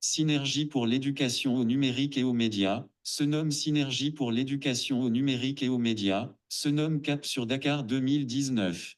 Synergie pour l'éducation au numérique et aux médias, se nomme Synergie pour l'éducation au numérique et aux médias, se nomme Cap sur Dakar 2019.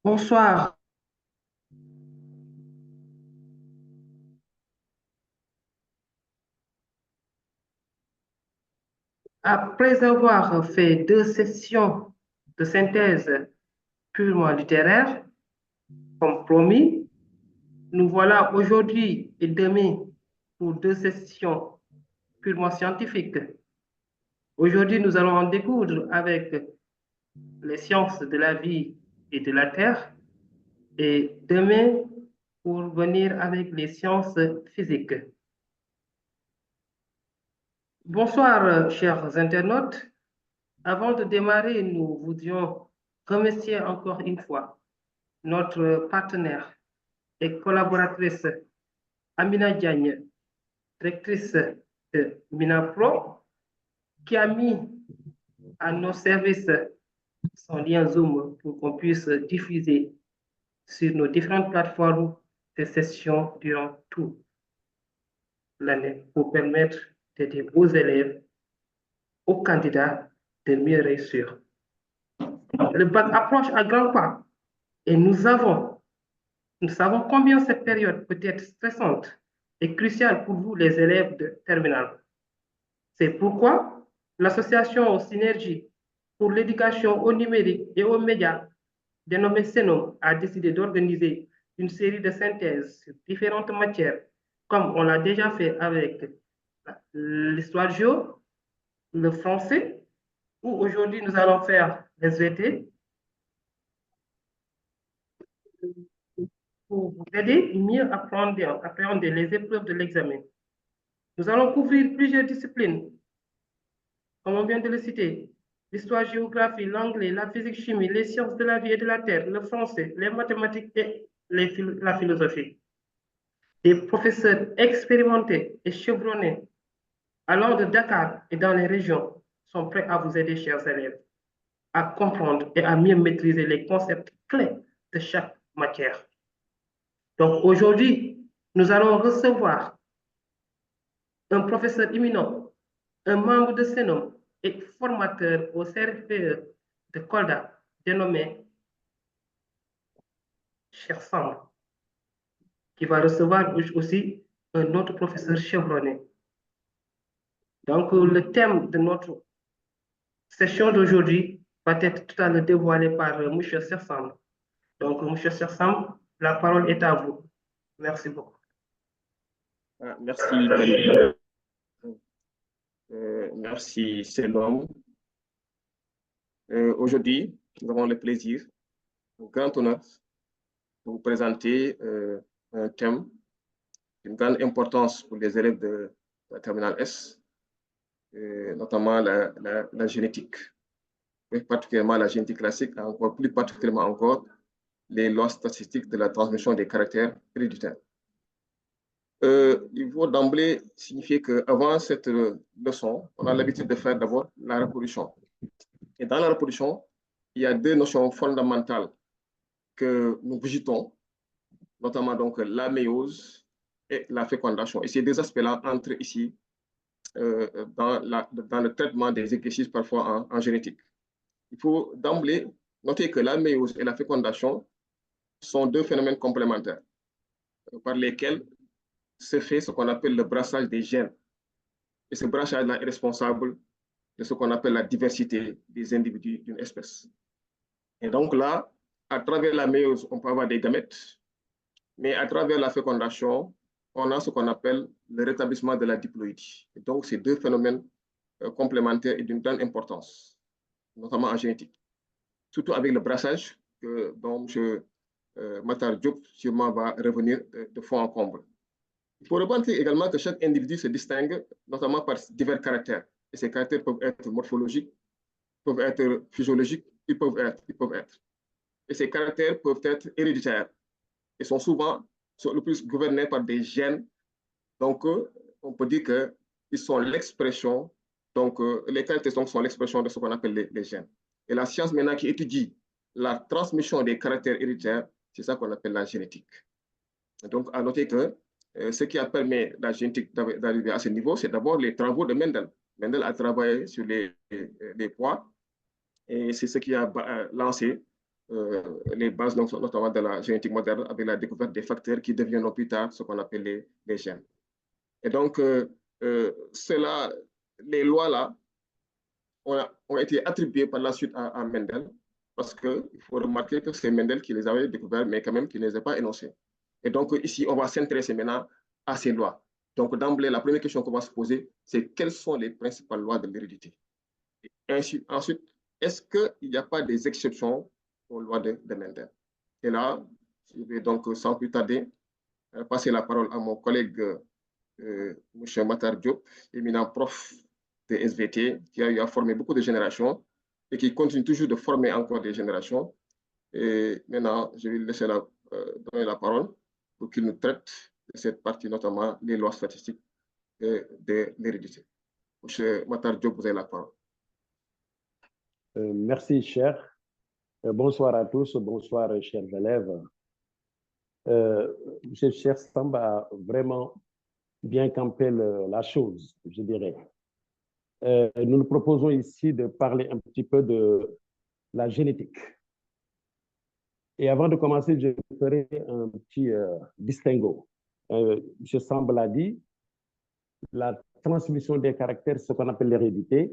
Bonsoir. Après avoir fait 2 sessions de synthèse purement littéraire, comme promis, nous voilà aujourd'hui et demain pour 2 sessions purement scientifiques. Aujourd'hui, nous allons en découdre avec les sciences de la vie et de la Terre, et demain pour venir avec les sciences physiques. Bonsoir, chers internautes. Avant de démarrer, nous voudrions remercier encore une fois notre partenaire et collaboratrice Amina Diagne, directrice de MINAPRO, qui a mis à nos services son lien Zoom pour qu'on puisse diffuser sur nos différentes plateformes ces sessions durant toute l'année pour permettre d'aider aux élèves, aux candidats de mieux réussir. Le bac approche à grands pas et nous savons combien cette période peut être stressante et cruciale pour vous, les élèves de terminale. C'est pourquoi l'association Synergie pour l'éducation au numérique et aux médias, dénommée SENOM, a décidé d'organiser une série de synthèses sur différentes matières, comme on l'a déjà fait avec l'histoire géo, le français, où aujourd'hui nous allons faire les VT, pour vous aider à mieux appréhender les épreuves de l'examen. Nous allons couvrir plusieurs disciplines, comme on vient de le citer, l'histoire, géographie, l'anglais, la physique, chimie, les sciences de la vie et de la terre, le français, les mathématiques et la philosophie. Des professeurs expérimentés et chevronnés allant de Dakar et dans les régions sont prêts à vous aider, chers élèves, à comprendre et à mieux maîtriser les concepts clés de chaque matière. Donc aujourd'hui, nous allons recevoir un professeur éminent, un membre de SENOM et formateur au CRFPE de Kolda, dénommé Cheikh Sam, qui va recevoir aussi un autre professeur chevronné. Donc, le thème de notre session d'aujourd'hui va être tout à l'heure dévoilé par M. Cheikh Sam. Donc, M. Cheikh Sam, la parole est à vous. Merci beaucoup. Merci, Karim. Merci, Selom. Aujourd'hui, nous avons le plaisir, un grand honneur, de vous présenter un thème d'une grande importance pour les élèves de la terminale S, notamment la génétique, et particulièrement la génétique classique, encore plus particulièrement encore les lois statistiques de la transmission des caractères héréditaires. Il faut d'emblée signifier qu'avant cette leçon, on a l'habitude de faire d'abord la reproduction. Et dans la reproduction, il y a 2 notions fondamentales que nous visitons, notamment donc la méiose et la fécondation. Et ces 2 aspects-là entrent ici dans le traitement des exercices parfois en génétique. Il faut d'emblée noter que la méiose et la fécondation sont deux phénomènes complémentaires par lesquels se fait ce qu'on appelle le brassage des gènes. Et ce brassage-là est responsable de ce qu'on appelle la diversité des individus d'une espèce. Et donc là, à travers la méiose, on peut avoir des gamètes, mais à travers la fécondation, on a ce qu'on appelle le rétablissement de la diploïdie. Et donc, ces deux phénomènes complémentaires et d'une grande importance, notamment en génétique. Surtout avec le brassage, dont M. Matar Diop sûrement va revenir de fond en comble. Il faut remarquer également que chaque individu se distingue, notamment par divers caractères. Et ces caractères peuvent être morphologiques, peuvent être physiologiques, ils peuvent être. Et ces caractères peuvent être héréditaires et sont le plus gouvernés par des gènes. Donc, on peut dire qu'ils sont l'expression, donc les caractères sont l'expression de ce qu'on appelle les gènes. Et la science maintenant qui étudie la transmission des caractères héréditaires, c'est ça qu'on appelle la génétique. Et donc, à noter que ce qui a permis la génétique d'arriver à ce niveau, c'est d'abord les travaux de Mendel. Mendel a travaillé sur les poids et c'est ce qui a lancé les bases, notamment de la génétique moderne, avec la découverte des facteurs qui deviendront plus tard ce qu'on appelle les gènes. Et donc, les lois-là ont été attribuées par la suite à Mendel, parce qu'il faut remarquer que c'est Mendel qui les avait découvertes, mais quand même qui ne les a pas énoncées. Et donc, ici, on va s'intéresser maintenant à ces lois. Donc, d'emblée, la première question qu'on va se poser, c'est quelles sont les principales lois de l'hérédité? Ensuite, est-ce qu'il n'y a pas des exceptions aux lois de Mendel? Et là, je vais donc, sans plus tarder, passer la parole à mon collègue M. Matar Diop, éminent prof de SVT, qui a eu à former beaucoup de générations et qui continue toujours de former encore des générations. Et maintenant, je vais lui laisser donner la parole pour qu'il nous traite de cette partie, notamment les lois statistiques de l'hérédité. M. Matar Diop, vous avez la parole. Merci, cher. Bonsoir à tous, bonsoir, chers élèves. Cher Samba a vraiment bien campé la chose, je dirais. Nous nous proposons ici de parler un petit peu de la génétique. Et avant de commencer, je ferai un petit distinguo. M. Samba l'a dit, la transmission des caractères, ce qu'on appelle l'hérédité,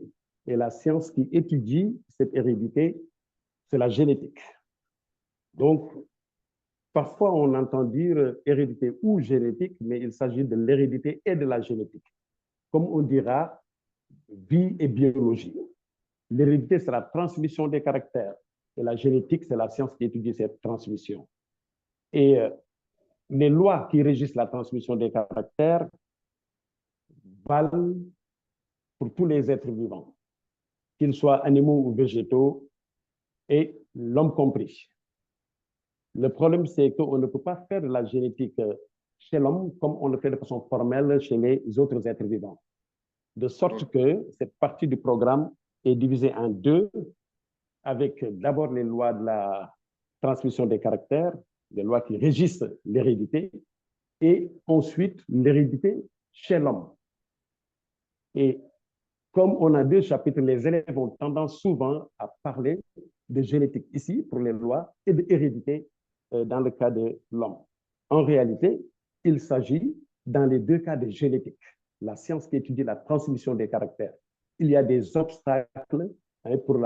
et la science qui étudie cette hérédité, c'est la génétique. Donc, parfois on entend dire hérédité ou génétique, mais il s'agit de l'hérédité et de la génétique. Comme on dira, vie et biologie. L'hérédité, c'est la transmission des caractères, et la génétique, c'est la science qui étudie cette transmission. Et les lois qui régissent la transmission des caractères valent pour tous les êtres vivants, qu'ils soient animaux ou végétaux, et l'homme compris. Le problème, c'est qu'on ne peut pas faire de la génétique chez l'homme comme on le fait de façon formelle chez les autres êtres vivants. De sorte que cette partie du programme est divisée en deux, avec d'abord les lois de la transmission des caractères, les lois qui régissent l'hérédité, et ensuite l'hérédité chez l'homme. Et comme on a deux chapitres, les élèves ont tendance souvent à parler de génétique ici pour les lois et de hérédité dans le cas de l'homme. En réalité, il s'agit dans les deux cas de génétique, la science qui étudie la transmission des caractères. Il y a des obstacles pour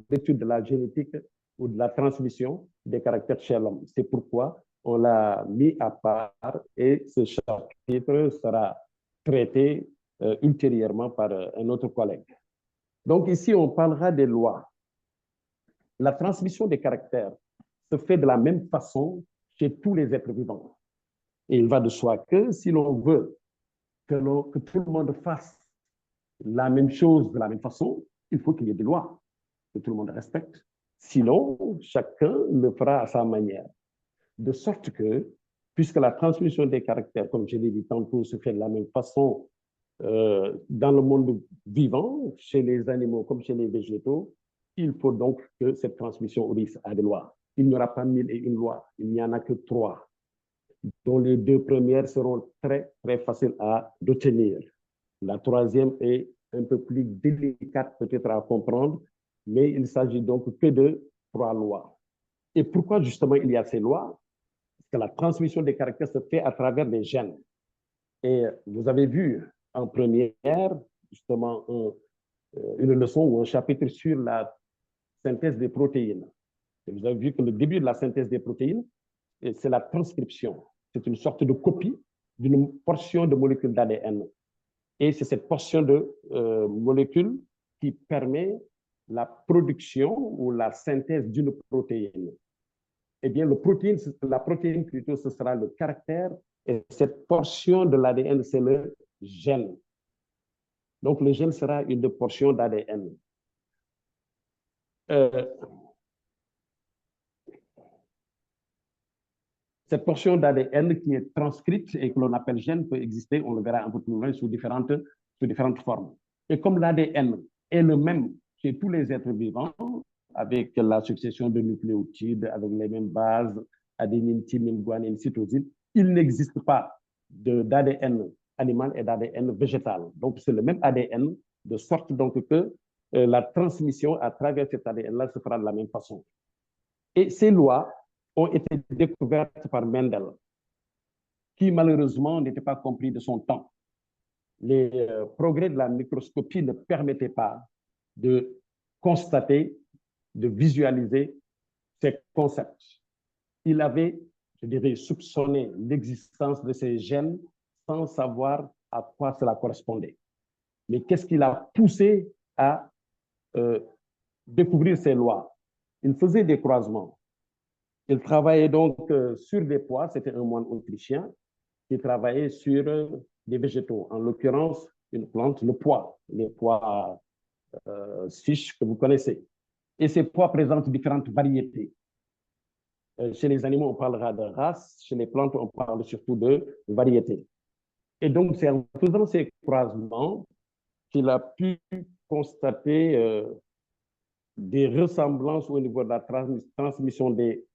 l'étude de la génétique ou de la transmission des caractères chez l'homme. C'est pourquoi on l'a mis à part et ce chapitre sera traité ultérieurement par un autre collègue. Donc ici, on parlera des lois. La transmission des caractères se fait de la même façon chez tous les êtres vivants. Et il va de soi que si l'on veut que tout le monde fasse la même chose de la même façon, il faut qu'il y ait des lois que tout le monde respecte. Sinon, chacun le fera à sa manière. De sorte que, puisque la transmission des caractères, comme je l'ai dit tantôt, se fait de la même façon dans le monde vivant, chez les animaux comme chez les végétaux, il faut donc que cette transmission obéisse à des lois. Il n'y aura pas 1001 lois, il n'y en a que 3, dont les 2 premières seront très, très faciles à retenir. La troisième est un peu plus délicate peut-être à comprendre, mais il s'agit donc que de 3 lois. Et pourquoi justement il y a ces lois? Parce que la transmission des caractères se fait à travers des gènes. Et vous avez vu en première, justement, une leçon ou un chapitre sur la synthèse des protéines. Et vous avez vu que le début de la synthèse des protéines, c'est la transcription. C'est une sorte de copie d'une portion de molécules d'ADN. Et c'est cette portion de molécules qui permet la production ou la synthèse d'une protéine. Eh bien, la protéine plutôt, ce sera le caractère, et cette portion de l'ADN, c'est le gène. Donc, le gène sera une portion d'ADN. Cette portion d'ADN qui est transcrite et que l'on appelle gène peut exister, on le verra un peu plus loin, sous différentes formes. Et comme l'ADN est le même chez tous les êtres vivants, avec la succession de nucléotides, avec les mêmes bases, adénine, thymine, guanine, cytosine, il n'existe pas d'ADN animal et d'ADN végétal. Donc, c'est le même ADN, de sorte donc que la transmission à travers cet ADN-là se fera de la même façon. Et ces lois ont été découvertes par Mendel, qui malheureusement n'était pas compris de son temps. Les progrès de la microscopie ne permettaient pas de constater, de visualiser ces concepts. Il avait, je dirais, soupçonné l'existence de ces gènes sans savoir à quoi cela correspondait. Mais qu'est-ce qui l'a poussé à découvrir ces lois? Il faisait des croisements. Il travaillait donc sur des pois, c'était un moine autrichien qui travaillait sur des végétaux, en l'occurrence une plante, le pois, les pois chiches que vous connaissez. Et ces pois présentent différentes variétés. Chez les animaux, on parlera de race, chez les plantes, on parle surtout de variétés. Et donc, c'est en faisant ces croisements qu'il a pu constater des ressemblances au niveau de la transmission des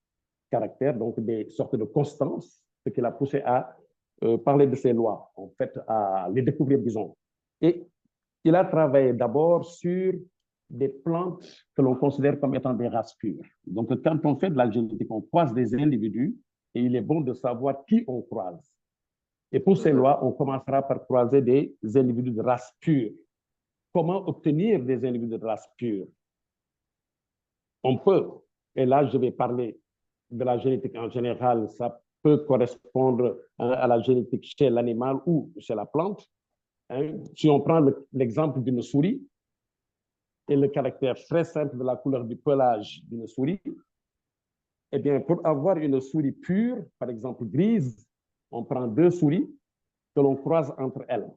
caractères, donc des sortes de constances, ce qui l'a poussé à parler de ces lois, en fait, à les découvrir, disons. Et il a travaillé d'abord sur des plantes que l'on considère comme étant des races pures. Donc, quand on fait de la génétique, on croise des individus et il est bon de savoir qui on croise. Et pour ces lois, on commencera par croiser des individus de race pure. Comment obtenir des individus de race pure? On peut, et là je vais parler de la génétique en général, ça peut correspondre à la génétique chez l'animal ou chez la plante. Si on prend l'exemple d'une souris et le caractère très simple de la couleur du pelage d'une souris, eh bien, pour avoir une souris pure, par exemple grise, on prend 2 souris que l'on croise entre elles.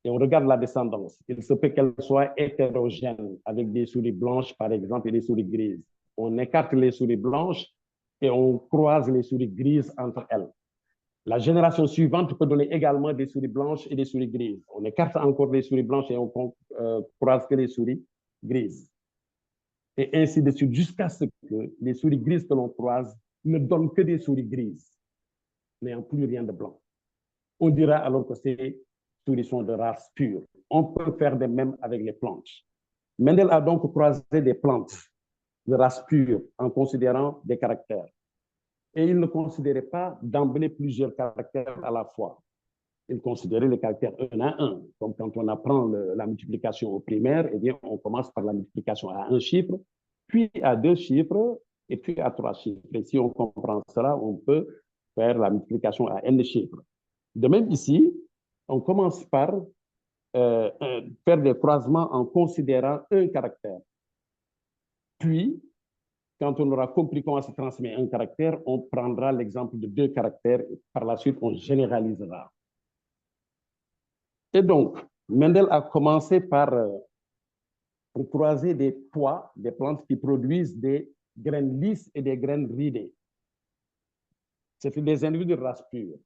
Et on regarde la descendance. Il se peut qu'elle soit hétérogène, avec des souris blanches, par exemple, et des souris grises. On écarte les souris blanches et on croise les souris grises entre elles. La génération suivante peut donner également des souris blanches et des souris grises. On écarte encore les souris blanches et on croise que les souris grises. Et ainsi de suite, jusqu'à ce que les souris grises que l'on croise ne donnent que des souris grises, n'ayant plus rien de blanc. On dira alors que ces souris sont de race pure. On peut faire de même avec les plantes. Mendel a donc croisé des plantes de race pure en considérant des caractères. Et il ne considérait pas d'emblée plusieurs caractères à la fois. Il considérait les caractères un à un. Comme quand on apprend la multiplication au primaire, eh bien, on commence par la multiplication à 1 chiffre, puis à 2 chiffres, et puis à 3 chiffres. Et si on comprend cela, on peut faire la multiplication à n chiffres. De même ici, on commence par faire des croisements en considérant un caractère. Puis, quand on aura compris comment se transmet un caractère, on prendra l'exemple de 2 caractères et par la suite, on généralisera. Et donc, Mendel a commencé par croiser des pois, des plantes qui produisent des graines lisses et des graines ridées. C'était des individus de race pure.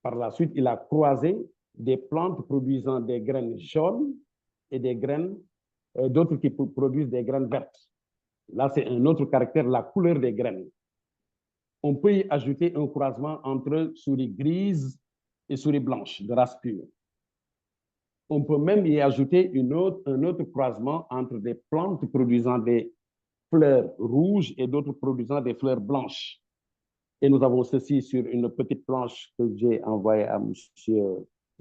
Par la suite, il a croisé des plantes produisant des graines jaunes et des graines, d'autres qui produisent des graines vertes. Là, c'est un autre caractère, la couleur des graines. On peut y ajouter un croisement entre souris grises et souris blanche de race pure. On peut même y ajouter un autre croisement entre des plantes produisant des fleurs rouges et d'autres produisant des fleurs blanches. Et nous avons ceci sur une petite planche que j'ai envoyée à M.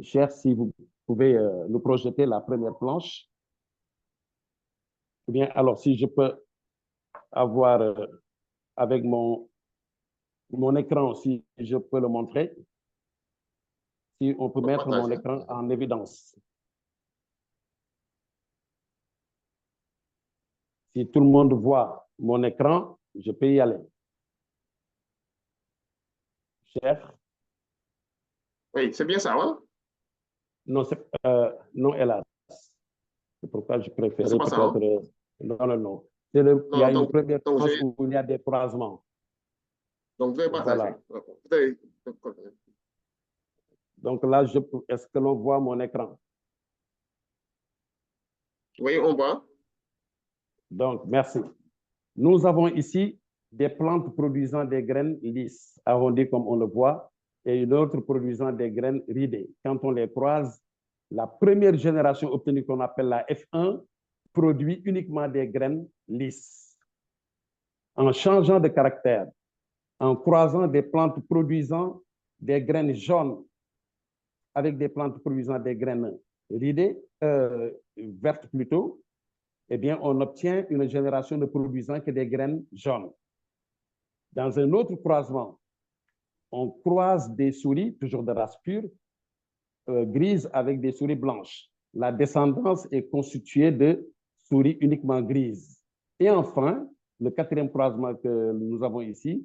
Cher. Si vous pouvez nous projeter la première planche. Bien, alors si je peux avoir avec mon écran, si je peux le montrer, si on peut mettre mon écran en évidence. Si tout le monde voit mon écran, je peux y aller. Cher. Oui, c'est bien ça, hein? Non, non, hélas. C'est pourquoi je préférais C'est pas ça, hein? peut-être... non. Il y a une première tranche où il y a des croisements. Donc, vous avez partagé. Voilà. Donc là, est-ce que l'on voit mon écran? Oui, on voit. Donc, merci. Nous avons ici des plantes produisant des graines lisses, arrondies comme on le voit, et une autre produisant des graines ridées. Quand on les croise, la première génération obtenue qu'on appelle la F1 produit uniquement des graines lisses. En changeant de caractère, en croisant des plantes produisant des graines jaunes avec des plantes produisant des graines ridées, vertes plutôt, eh bien, on obtient une génération ne produisant que des graines jaunes. Dans un autre croisement, on croise des souris, toujours de race pure, grises avec des souris blanches. La descendance est constituée de souris uniquement grises. Et enfin, le quatrième croisement que nous avons ici,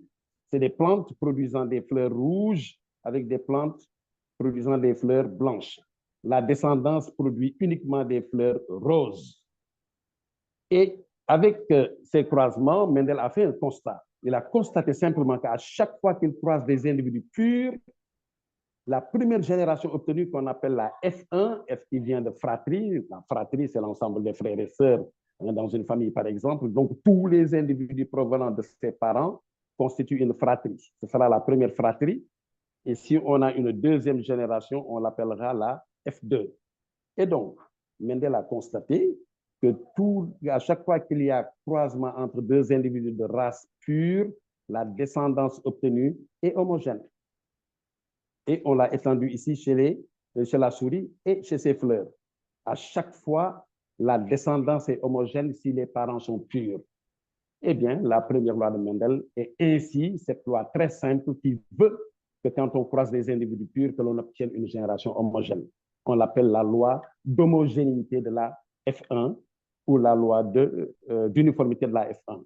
c'est des plantes produisant des fleurs rouges avec des plantes produisant des fleurs blanches. La descendance produit uniquement des fleurs roses. Et avec ces croisements, Mendel a fait un constat. Il a constaté simplement qu'à chaque fois qu'il croise des individus purs, la première génération obtenue qu'on appelle la F1, F qui vient de fratrie, la fratrie c'est l'ensemble des frères et sœurs dans une famille par exemple, donc tous les individus provenant de ses parents constituent une fratrie. Ce sera la première fratrie. Et si on a une deuxième génération, on l'appellera la F2. Et donc, Mendel a constaté que à chaque fois qu'il y a croisement entre deux individus de race pure, la descendance obtenue est homogène. Et on l'a étendu ici chez la souris et chez ses fleurs. À chaque fois, la descendance est homogène si les parents sont purs. Eh bien, la première loi de Mendel est ainsi cette loi très simple qui veut que quand on croise des individus purs, que l'on obtienne une génération homogène. On l'appelle la loi d'homogénéité de la F1 ou la loi d'uniformité de la F1.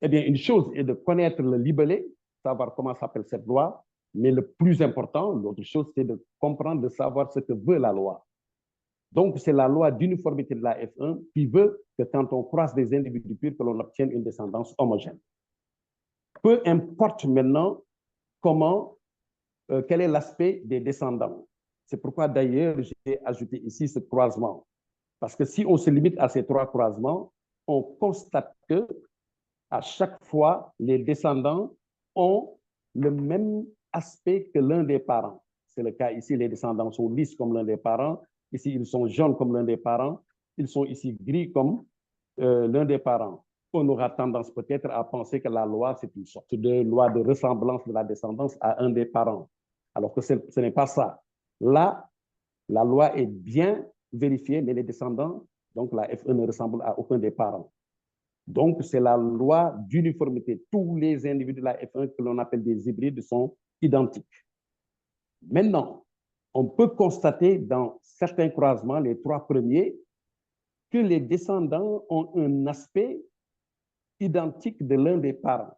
Eh bien, une chose est de connaître le libellé, savoir comment s'appelle cette loi, mais le plus important, l'autre chose, c'est de comprendre, de savoir ce que veut la loi. Donc, c'est la loi d'uniformité de la F1 qui veut que quand on croise des individus purs, que l'on obtienne une descendance homogène. Peu importe maintenant quel est l'aspect des descendants. C'est pourquoi d'ailleurs j'ai ajouté ici ce croisement. Parce que si on se limite à ces trois croisements, on constate que à chaque fois, les descendants ont le même aspect que l'un des parents. C'est le cas ici, les descendants sont lisses comme l'un des parents. Ici, ils sont jaunes comme l'un des parents. Ils sont ici gris comme l'un des parents. On aura tendance peut-être à penser que la loi, c'est une sorte de loi de ressemblance de la descendance à un des parents. Alors que ce n'est pas ça. Là, la loi est bien vérifiée, mais les descendants, donc la F1 ne ressemble à aucun des parents. Donc, c'est la loi d'uniformité. Tous les individus de la F1 que l'on appelle des hybrides sont identiques. Maintenant, on peut constater dans certains croisements, les trois premiers, que les descendants ont un aspect identique de l'un des parents,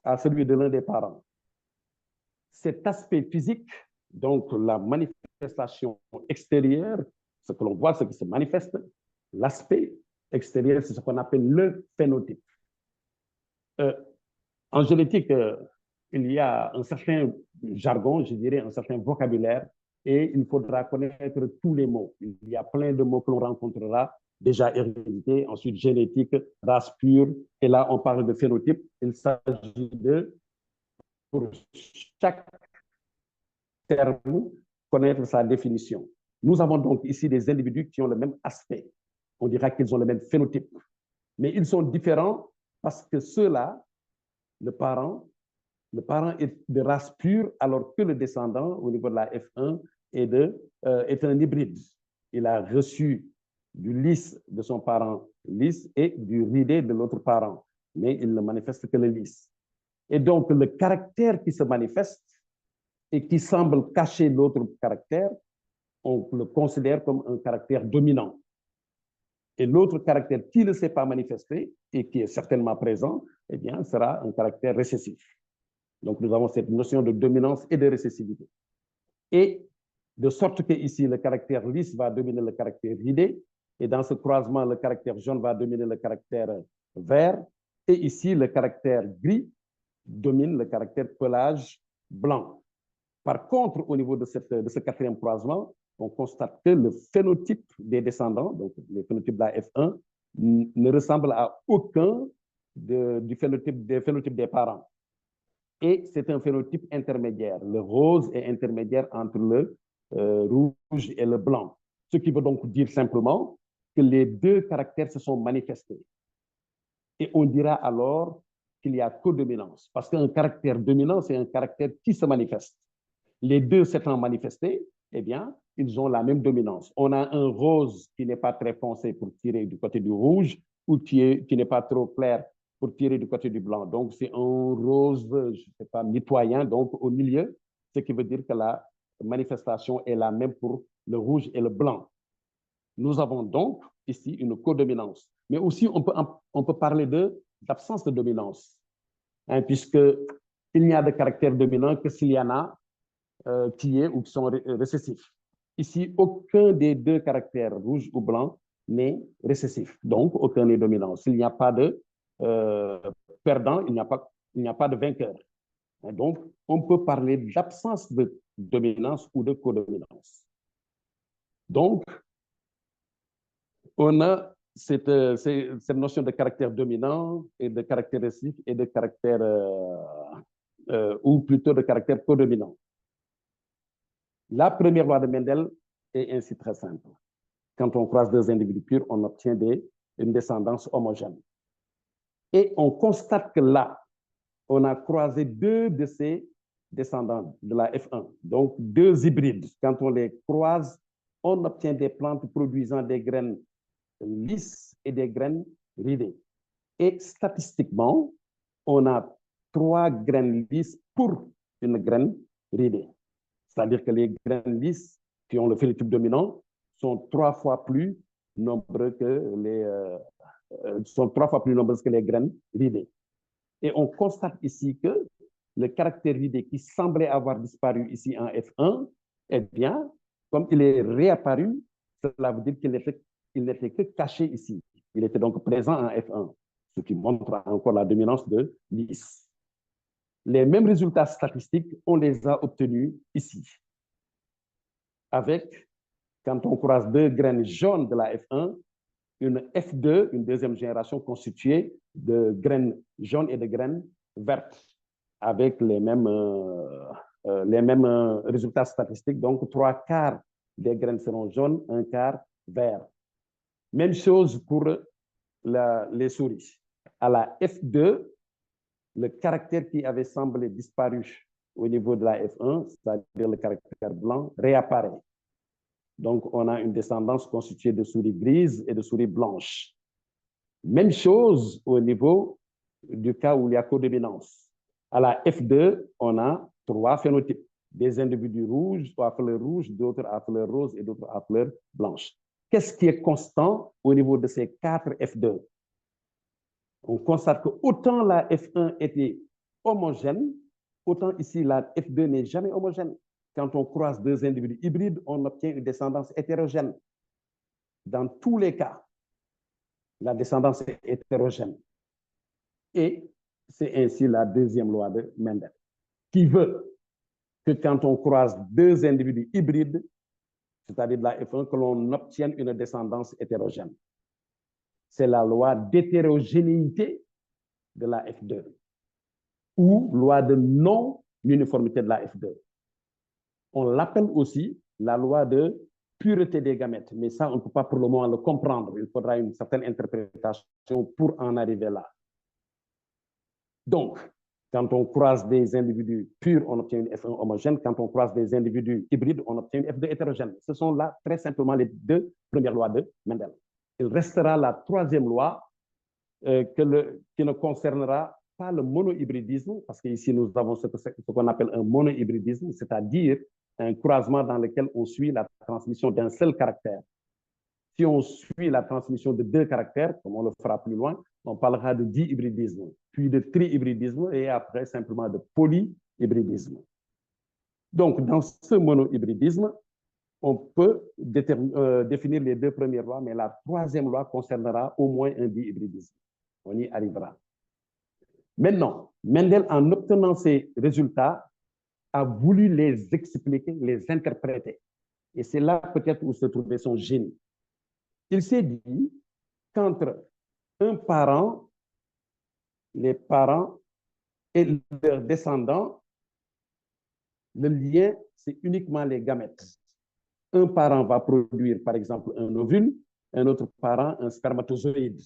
à celui de l'un des parents. Cet aspect physique, donc la manifestation extérieure, ce que l'on voit, ce qui se manifeste, l'aspect extérieur, c'est ce qu'on appelle le phénotype. En génétique, il y a un certain jargon, je dirais, un certain vocabulaire, et il faudra connaître tous les mots. Il y a plein de mots que l'on rencontrera, déjà hérédité, ensuite génétique, race pure, et là, on parle de phénotype. Il s'agit de, pour chaque terme, connaître sa définition. Nous avons donc ici des individus qui ont le même aspect. On dira qu'ils ont le même phénotype. Mais ils sont différents parce que ceux-là, le parent est de race pure, alors que le descendant, au niveau de la F1, est un hybride. Il a reçu du lys de son parent lys et du ridé de l'autre parent, mais il ne manifeste que le lys. Et donc, le caractère qui se manifeste et qui semble cacher l'autre caractère, on le considère comme un caractère dominant. Et l'autre caractère qui ne s'est pas manifesté et qui est certainement présent, eh bien, sera un caractère récessif. Donc, nous avons cette notion de dominance et de récessivité. Et de sorte que ici, le caractère lisse va dominer le caractère ridé, et dans ce croisement, le caractère jaune va dominer le caractère vert, et ici, le caractère gris domine le caractère pelage blanc. Par contre, au niveau de ce quatrième croisement, on constate que le phénotype des descendants, donc le phénotype de la F1, ne ressemble à aucun des phénotypes des parents. Et c'est un phénotype intermédiaire. Le rose est intermédiaire entre le rouge et le blanc. Ce qui veut donc dire simplement que les deux caractères se sont manifestés. Et on dira alors qu'il y a codominance, parce qu'un caractère dominant, c'est un caractère qui se manifeste. Les deux s'étant manifestés, eh bien, ils ont la même dominance. On a un rose qui n'est pas très foncé pour tirer du côté du rouge, ou qui n'est pas trop clair pour tirer du côté du blanc. Donc, c'est un rose, je ne sais pas, mitoyen, donc au milieu, ce qui veut dire que la manifestation est la même pour le rouge et le blanc. Nous avons donc ici une codominance. Mais aussi, on peut parler d'absence de dominance, hein, puisqu'il n'y a de caractère dominant que s'il y en a qui est ou qui sont récessifs. Ici, aucun des deux caractères, rouge ou blanc, n'est récessif. Donc, aucun n'est dominant. S'il n'y a pas de perdant, il n'y a pas de vainqueur. Et donc, on peut parler d'absence de dominance ou de codominance. Donc, on a cette notion de caractère dominant et de caractère récessif et de caractère, ou plutôt de caractère codominant. La première loi de Mendel est ainsi très simple. Quand on croise deux individus purs, on obtient une descendance homogène. Et on constate que là, on a croisé deux de ces descendants de la F1, donc deux hybrides. Quand on les croise, on obtient des plantes produisant des graines lisses et des graines ridées. Et statistiquement, on a 3 graines lisses pour une graine ridée. C'est-à-dire que les graines lisses qui ont le phénotype dominant sont 3 fois plus nombreuses que les graines ridées. Et on constate ici que le caractère ridé qui semblait avoir disparu ici en F1, eh bien, comme il est réapparu, cela veut dire qu'il n'était que caché ici. Il était donc présent en F1, ce qui montre encore la dominance de lys. Les mêmes résultats statistiques, on les a obtenus ici. Avec, quand on croise deux graines jaunes de la F1, une F2, une deuxième génération constituée de graines jaunes et de graines vertes, avec les mêmes résultats statistiques. Donc, 3 quarts des graines seront jaunes, 1 quart vert. Même chose pour les souris. À la F2, le caractère qui avait semblé disparu au niveau de la F1, c'est-à-dire le caractère blanc, réapparaît. Donc, on a une descendance constituée de souris grises et de souris blanches. Même chose au niveau du cas où il y a codominance. À la F2, on a 3 phénotypes. Des individus rouges, à fleurs rouges, d'autres à fleurs roses et d'autres à fleurs blanches. Qu'est-ce qui est constant au niveau de ces 4 F2? On constate que autant la F1 était homogène, autant ici la F2 n'est jamais homogène. Quand on croise deux individus hybrides, on obtient une descendance hétérogène. Dans tous les cas, la descendance est hétérogène. Et c'est ainsi la deuxième loi de Mendel, qui veut que quand on croise deux individus hybrides, c'est-à-dire de la F1, que l'on obtienne une descendance hétérogène. C'est la loi d'hétérogénéité de la F2 ou loi de non-uniformité de la F2. On l'appelle aussi la loi de pureté des gamètes, mais ça, on ne peut pas pour le moment le comprendre. Il faudra une certaine interprétation pour en arriver là. Donc, quand on croise des individus purs, on obtient une F1 homogène. Quand on croise des individus hybrides, on obtient une F2 hétérogène. Ce sont là très simplement les deux premières lois de Mendel. Il restera la troisième loi qui ne concernera pas le monohybridisme, parce qu'ici nous avons ce qu'on appelle un monohybridisme, c'est-à-dire un croisement dans lequel on suit la transmission d'un seul caractère. Si on suit la transmission de deux caractères, comme on le fera plus loin, on parlera de dihybridisme, puis de trihybridisme et après simplement de polyhybridisme. Donc, dans ce monohybridisme, on peut définir les deux premières lois, mais la troisième loi concernera au moins un dihybridisme. On y arrivera. Maintenant, Mendel, en obtenant ces résultats, a voulu les expliquer, les interpréter. Et c'est là peut-être où se trouvait son génie. Il s'est dit qu'entre un parent, les parents et leurs descendants, le lien, c'est uniquement les gamètes. Un parent va produire, par exemple, un ovule, un autre parent, un spermatozoïde.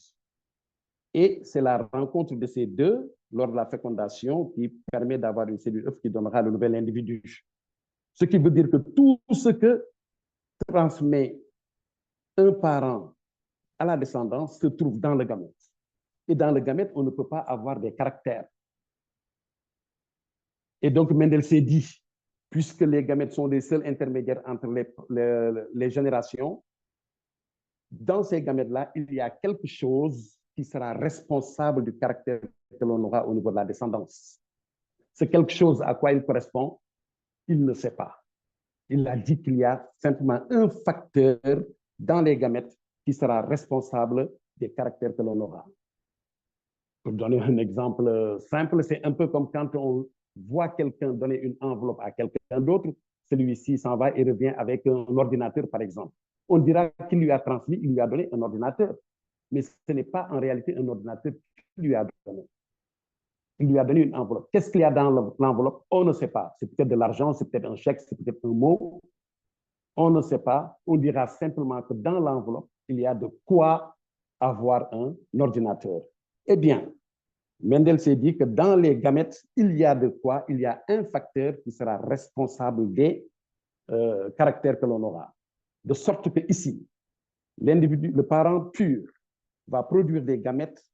Et c'est la rencontre de ces deux lors de la fécondation qui permet d'avoir une cellule œuf qui donnera le nouvel individu. Ce qui veut dire que tout ce que transmet un parent à la descendance se trouve dans le gamète. Et dans le gamète, on ne peut pas avoir des caractères. Et donc, Mendel s'est dit, puisque les gamètes sont les seuls intermédiaires entre les générations, dans ces gamètes-là, il y a quelque chose qui sera responsable du caractère que l'on aura au niveau de la descendance. C'est quelque chose à quoi il correspond, il ne sait pas. Il a dit qu'il y a simplement un facteur dans les gamètes qui sera responsable des caractères que l'on aura. Pour donner un exemple simple, c'est un peu comme quand on voit quelqu'un donner une enveloppe à quelqu'un d'autre, celui-ci s'en va et revient avec un ordinateur, par exemple. On dira qu'il lui a transmis, il lui a donné un ordinateur. Mais ce n'est pas en réalité un ordinateur qu'il lui a donné. Il lui a donné une enveloppe. Qu'est-ce qu'il y a dans l'enveloppe? On ne sait pas. C'est peut-être de l'argent, c'est peut-être un chèque, c'est peut-être un mot. On ne sait pas. On dira simplement que dans l'enveloppe, il y a de quoi avoir un ordinateur. Eh bien, Mendel s'est dit que dans les gamètes, il y a de quoi, il y a un facteur qui sera responsable des caractères que l'on aura. De sorte que ici, l'individu, le parent pur, va produire des gamètes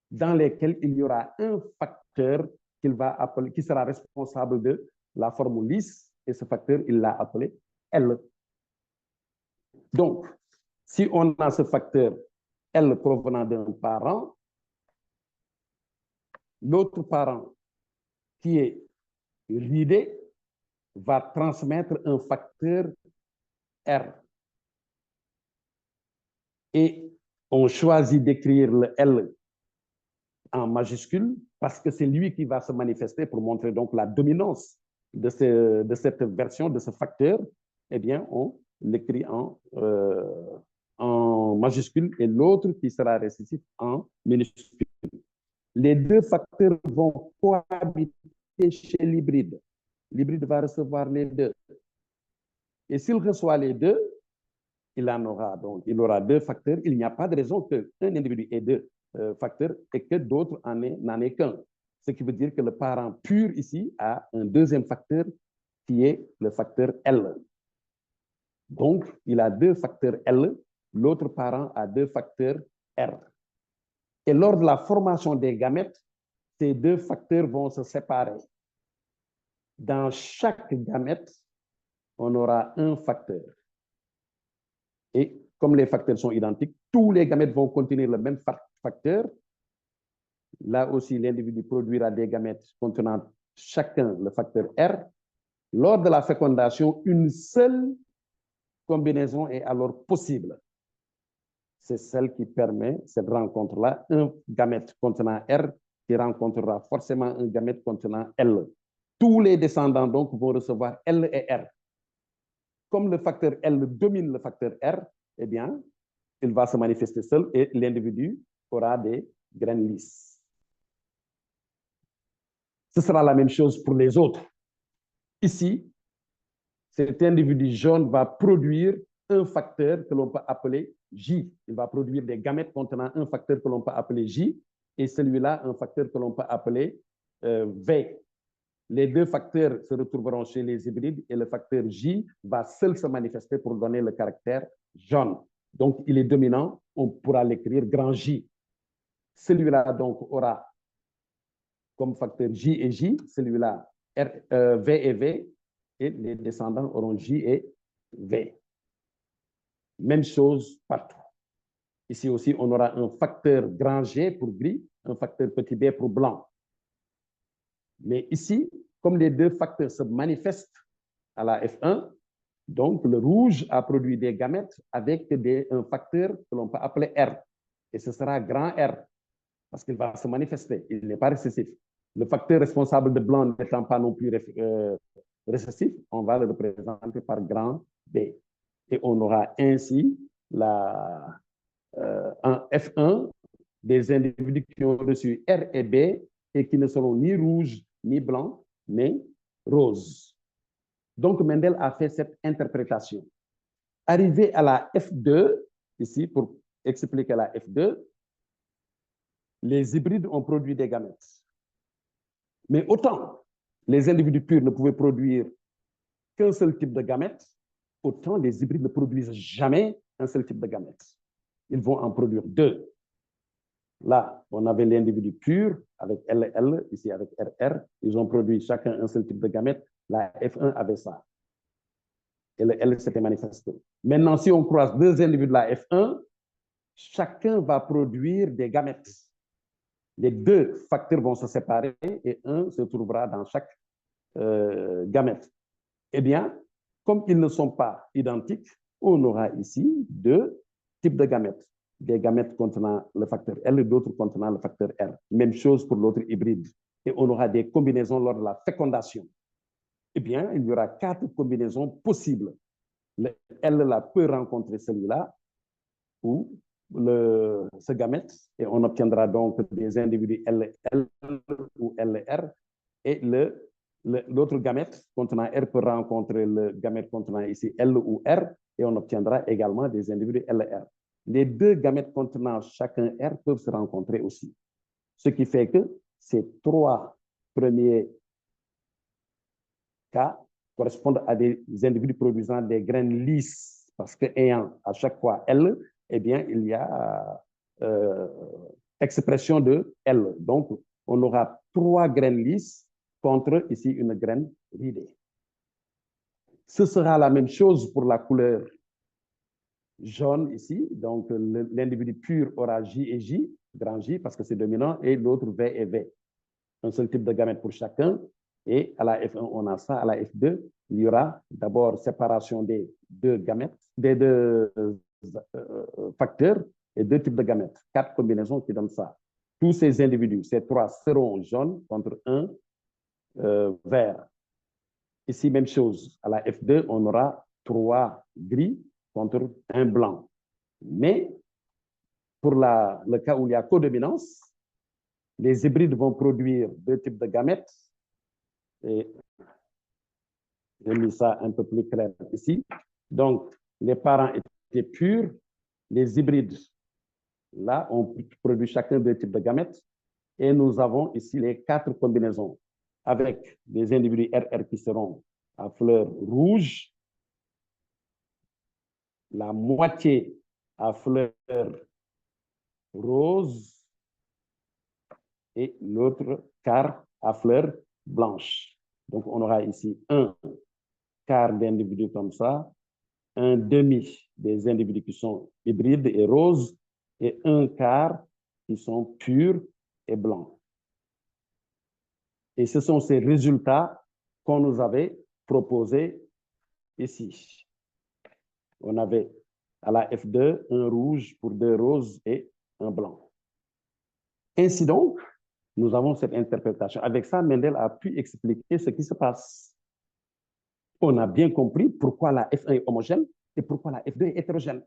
dans lesquels il y aura un facteur qu'il va appeler, qui sera responsable de la forme lisse, et ce facteur, il l'a appelé L. Donc, si on a ce facteur L provenant d'un parent, l'autre parent qui est ridé va transmettre un facteur R. Et on choisit d'écrire le L en majuscule parce que c'est lui qui va se manifester pour montrer donc la dominance de cette version, de ce facteur. Eh bien, on l'écrit en majuscule et l'autre qui sera récessif en minuscule. Les deux facteurs vont cohabiter chez l'hybride. L'hybride va recevoir les deux. Et s'il reçoit les deux, il en aura donc, il aura deux facteurs. Il n'y a pas de raison qu'un individu ait deux facteurs et que d'autres n'en aient qu'un. Ce qui veut dire que le parent pur ici a un deuxième facteur qui est le facteur L. Donc, il a deux facteurs L, l'autre parent a deux facteurs R. Et lors de la formation des gamètes, ces deux facteurs vont se séparer. Dans chaque gamète, on aura un facteur. Et comme les facteurs sont identiques, tous les gamètes vont contenir le même facteur. Là aussi, l'individu produira des gamètes contenant chacun le facteur R. Lors de la fécondation, une seule combinaison est alors possible. C'est celle qui permet, cette rencontre-là, un gamète contenant R qui rencontrera forcément un gamète contenant L. Tous les descendants donc vont recevoir L et R. Comme le facteur L domine le facteur R, eh bien, il va se manifester seul et l'individu aura des graines lisses. Ce sera la même chose pour les autres. Ici, cet individu jaune va produire un facteur que l'on peut appeler J. Il va produire des gamètes contenant un facteur que l'on peut appeler J et celui-là, un facteur que l'on peut appeler V. Les deux facteurs se retrouveront chez les hybrides et le facteur J va seul se manifester pour donner le caractère jaune. Donc, il est dominant, on pourra l'écrire grand J. Celui-là, donc, aura comme facteur J et J, celui-là V et V, et les descendants auront J et V. Même chose partout. Ici aussi, on aura un facteur grand G pour gris, un facteur petit b pour blanc. Mais ici, comme les deux facteurs se manifestent à la F1, donc le rouge a produit des gamètes avec un facteur que l'on peut appeler R. Et ce sera grand R, parce qu'il va se manifester, il n'est pas récessif. Le facteur responsable de blanc n'étant pas non plus récessif, on va le représenter par grand B. Et on aura ainsi en F1 des individus qui ont reçu R et B et qui ne seront ni rouges ni blancs, mais roses. Donc, Mendel a fait cette interprétation. Arrivé à la F2, ici, pour expliquer la F2, les hybrides ont produit des gamètes. Mais autant les individus purs ne pouvaient produire qu'un seul type de gamètes, autant les hybrides ne produisent jamais un seul type de gamètes. Ils vont en produire deux. Là, on avait l'individu pur avec LL, ici avec RR. Ils ont produit chacun un seul type de gamète. La F1 avait ça. Et le L s'était manifesté. Maintenant, si on croise deux individus de la F1, chacun va produire des gamètes. Les deux facteurs vont se séparer et un se trouvera dans chaque gamète. Eh bien, comme ils ne sont pas identiques, on aura ici deux types de gamètes. Des gamètes contenant le facteur L et d'autres contenant le facteur R. Même chose pour l'autre hybride. Et on aura des combinaisons lors de la fécondation. Eh bien, il y aura 4 combinaisons possibles. Le L là peut rencontrer celui-là ou ce gamète, et on obtiendra donc des individus LL ou LR, et l'autre gamète contenant R peut rencontrer le gamète contenant ici L ou R, et on obtiendra également des individus LR. Les deux gamètes contenant chacun R peuvent se rencontrer aussi. Ce qui fait que ces 3 premiers cas correspondent à des individus produisant des graines lisses, parce qu'ayant à chaque fois L, eh bien, il y a expression de L. Donc, on aura 3 graines lisses contre ici une graine ridée. Ce sera la même chose pour la couleur jaune ici. Donc, l'individu pur aura J et J, grand J, parce que c'est dominant, et l'autre V et V. Un seul type de gamète pour chacun. Et à la F1, on a ça. À la F2, il y aura d'abord séparation des deux gamètes, des deux facteurs et 2 types de gamètes. 4 combinaisons qui donnent ça. Tous ces individus, ces 3 seront jaunes contre un vert. Ici, même chose. À la F2, on aura 3 gris contre un blanc. Mais pour le cas où il y a codominance, les hybrides vont produire 2 types de gamètes. Et j'ai mis ça un peu plus clair ici. Donc, les parents étaient purs. Les hybrides, là, on produit chacun 2 types de gamètes. Et nous avons ici les 4 combinaisons avec des individus RR qui seront à fleur rouge, la moitié à fleur rose et l'autre quart à fleur blanche. Donc, on aura ici un quart d'individus comme ça, un demi des individus qui sont hybrides et roses et un quart qui sont purs et blancs. Et ce sont ces résultats qu'on nous avait proposés ici. On avait à la F2 un rouge pour 2 roses et un blanc. Ainsi donc, nous avons cette interprétation. Avec ça, Mendel a pu expliquer ce qui se passe. On a bien compris pourquoi la F1 est homogène et pourquoi la F2 est hétérogène.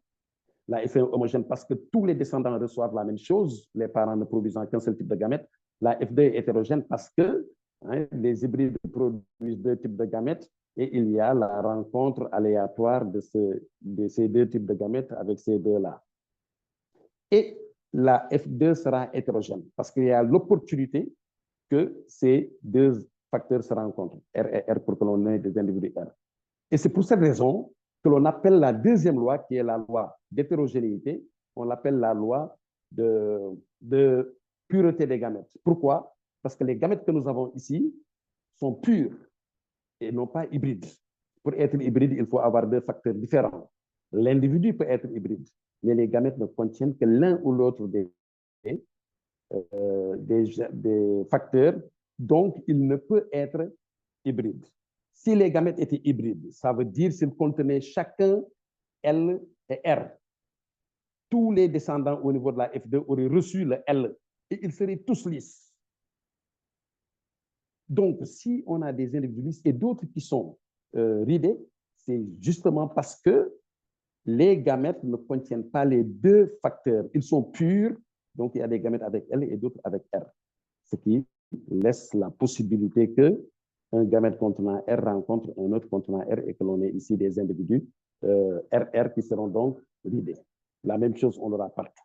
La F1 est homogène parce que tous les descendants reçoivent la même chose, les parents ne produisant qu'un seul type de gamète. La F2 est hétérogène parce que les hybrides produisent 2 types de gamètes et il y a la rencontre aléatoire de ces deux types de gamètes avec ces deux-là. Et la F2 sera hétérogène parce qu'il y a l'opportunité que ces deux facteurs se rencontrent, R et R, pour que l'on ait des individus R. Et c'est pour cette raison que l'on appelle la deuxième loi, qui est la loi d'hétérogénéité, on l'appelle la loi de pureté des gamètes. Pourquoi? Parce que les gamètes que nous avons ici sont purs et non pas hybrides. Pour être hybride, il faut avoir deux facteurs différents. L'individu peut être hybride, mais les gamètes ne contiennent que l'un ou l'autre des facteurs, donc il ne peut être hybride. Si les gamètes étaient hybrides, ça veut dire s'ils contenaient chacun L et R. Tous les descendants au niveau de la F2 auraient reçu le L et ils seraient tous lisses. Donc, si on a des individus lisses et d'autres qui sont ridés, c'est justement parce que les gamètes ne contiennent pas les deux facteurs. Ils sont purs, donc il y a des gamètes avec L et d'autres avec R. Ce qui laisse la possibilité que un gamète contenant R rencontre un autre contenant R et que l'on ait ici des individus RR qui seront donc ridés. La même chose, on l'aura partout.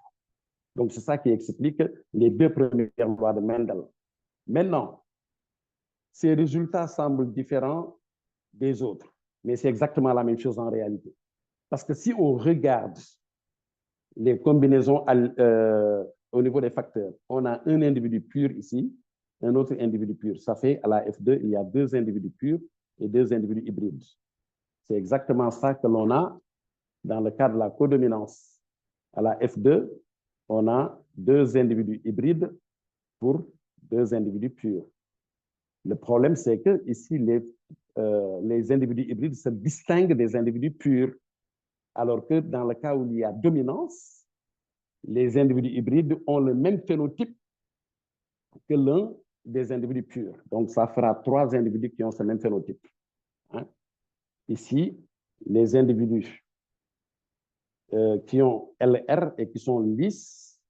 Donc, c'est ça qui explique les deux premières lois de Mendel. Maintenant, ces résultats semblent différents des autres, mais c'est exactement la même chose en réalité. Parce que si on regarde les combinaisons au niveau des facteurs, on a un individu pur ici, un autre individu pur. Ça fait à la F2, il y a deux individus purs et deux individus hybrides. C'est exactement ça que l'on a dans le cas de la codominance. À la F2, on a deux individus hybrides pour deux individus purs. Le problème, c'est que ici, les individus hybrides se distinguent des individus purs, alors que dans le cas où il y a dominance, les individus hybrides ont le même phénotype que l'un des individus purs. Donc, ça fera trois individus qui ont ce même phénotype. Hein? Ici, les individus qui ont LR et qui sont lisses,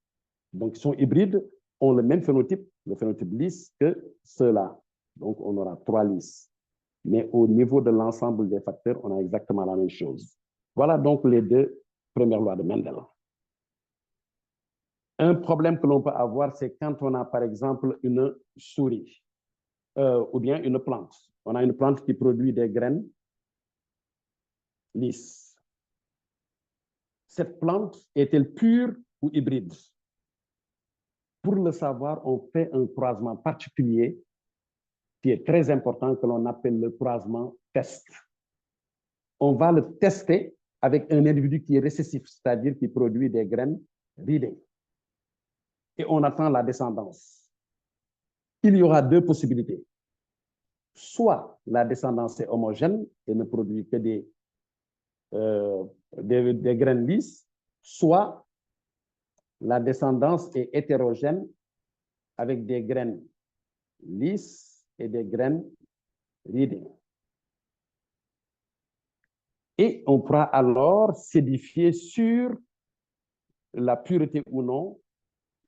donc qui sont hybrides, ont le même phénotype, le phénotype lisse, que ceux-là. Donc, on aura trois lisses. Mais au niveau de l'ensemble des facteurs, on a exactement la même chose. Voilà donc les deux premières lois de Mendel. Un problème que l'on peut avoir, c'est quand on a, par exemple, une souris ou bien une plante. On a une plante qui produit des graines lisses. Cette plante est-elle pure ou hybride? Pour le savoir, on fait un croisement particulier qui est très important, que l'on appelle le croisement test. On va le tester avec un individu qui est récessif, c'est-à-dire qui produit des graines ridées. Et on attend la descendance. Il y aura deux possibilités. Soit la descendance est homogène et ne produit que des graines lisses, soit la descendance est hétérogène avec des graines lisses et des graines ridées. Et on pourra alors s'édifier sur la pureté ou non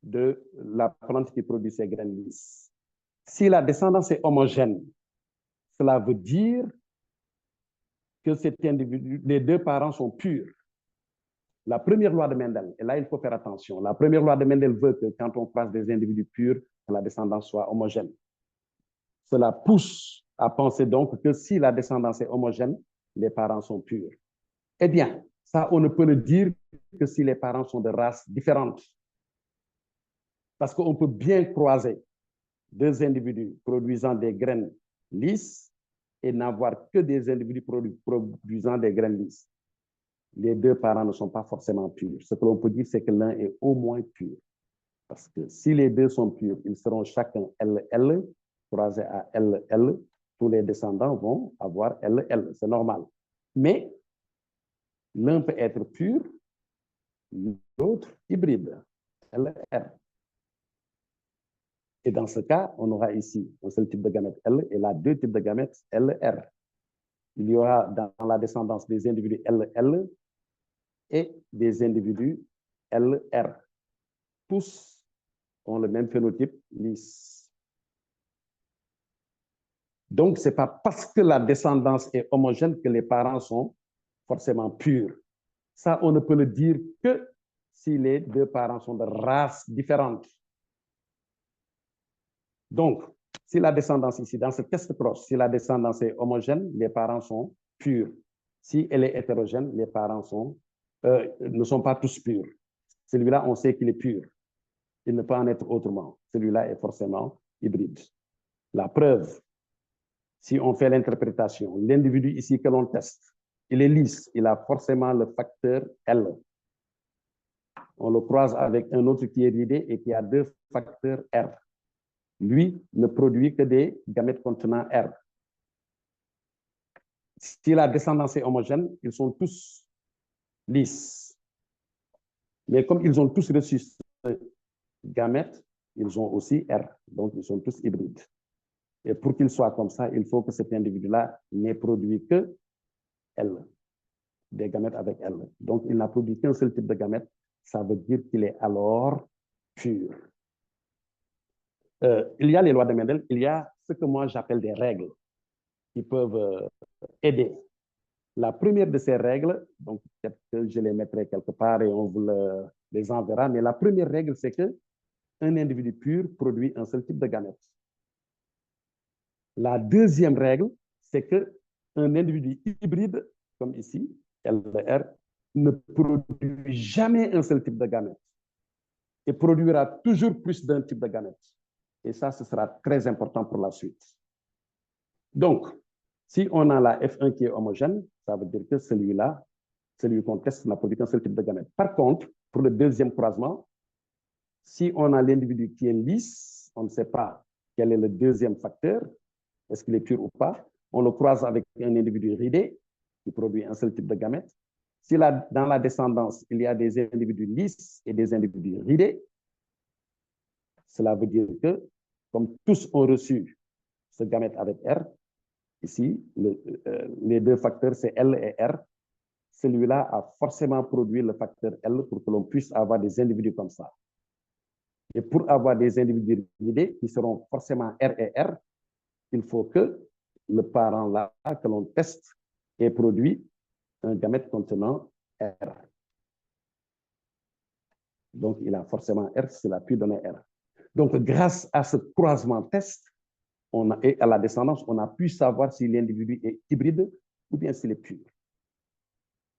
de la plante qui produit ces graines lisses. Si la descendance est homogène, cela veut dire que cet individu, les deux parents sont purs. La première loi de Mendel, et là il faut faire attention, la première loi de Mendel veut que quand on croise des individus purs, que la descendance soit homogène. Cela pousse à penser donc que si la descendance est homogène, les parents sont purs. Eh bien, ça, on ne peut le dire que si les parents sont de races différentes. Parce qu'on peut bien croiser deux individus produisant des graines lisses et n'avoir que des individus produisant des graines lisses. Les deux parents ne sont pas forcément purs. Ce que l'on peut dire, c'est que l'un est au moins pur. Parce que si les deux sont purs, ils seront chacun LL, croisés à LL. Tous les descendants vont avoir LL. C'est normal. Mais l'un peut être pur, l'autre hybride, LR. Et dans ce cas, on aura ici un seul type de gamète L et là deux types de gamètes LR. Il y aura dans la descendance des individus LL et des individus LR. Tous ont le même phénotype lisse. Donc, ce n'est pas parce que la descendance est homogène que les parents sont forcément purs. Ça, on ne peut le dire que si les deux parents sont de races différentes. Donc, si la descendance ici, dans ce test cross, si la descendance est homogène, les parents sont purs. Si elle est hétérogène, les parents ne sont pas tous purs. Celui-là, on sait qu'il est pur. Il ne peut en être autrement. Celui-là est forcément hybride. La preuve, si on fait l'interprétation, l'individu ici que l'on teste, il est lisse, il a forcément le facteur L. On le croise avec un autre qui est ridé et qui a 2 facteurs R. Lui ne produit que des gamètes contenant R. Si la descendance est homogène, ils sont tous lisses. Mais comme ils ont tous reçu ce gamète, ils ont aussi R. Donc, ils sont tous hybrides. Et pour qu'il soit comme ça, il faut que cet individu-là n'ait produit que L, des gamètes avec L. Donc, il n'a produit qu'un seul type de gamète. Ça veut dire qu'il est alors pur. Il y a les lois de Mendel, il y a ce que moi j'appelle des règles qui peuvent aider. La première de ces règles, donc peut-être que je les mettrai quelque part et on vous les enverra, mais la première règle, c'est qu'un individu pur produit un seul type de gamète. La deuxième règle, c'est qu'un individu hybride, comme ici, LR, ne produit jamais un seul type de gamète et produira toujours plus d'un type de gamète. Et ça, ce sera très important pour la suite. Donc, si on a la F1 qui est homogène, ça veut dire que celui-là, celui qu'on teste, n'a produit qu'un seul type de gamète. Par contre, pour le deuxième croisement, si on a l'individu qui est lisse, on ne sait pas quel est le deuxième facteur, est-ce qu'il est pur ou pas, on le croise avec un individu ridé qui produit un seul type de gamète. Si dans la descendance, il y a des individus lisses et des individus ridés, cela veut dire que, comme tous ont reçu ce gamète avec R, ici, les 2 facteurs, c'est L et R, celui-là a forcément produit le facteur L pour que l'on puisse avoir des individus comme ça. Et pour avoir des individus ridés qui seront forcément R et R, il faut que le parent-là que l'on teste ait produit un gamète contenant R. Donc, il a forcément R s'il a pu donner R. Donc, grâce à ce croisement test et à la descendance, on a pu savoir si l'individu est hybride ou bien s'il est pur.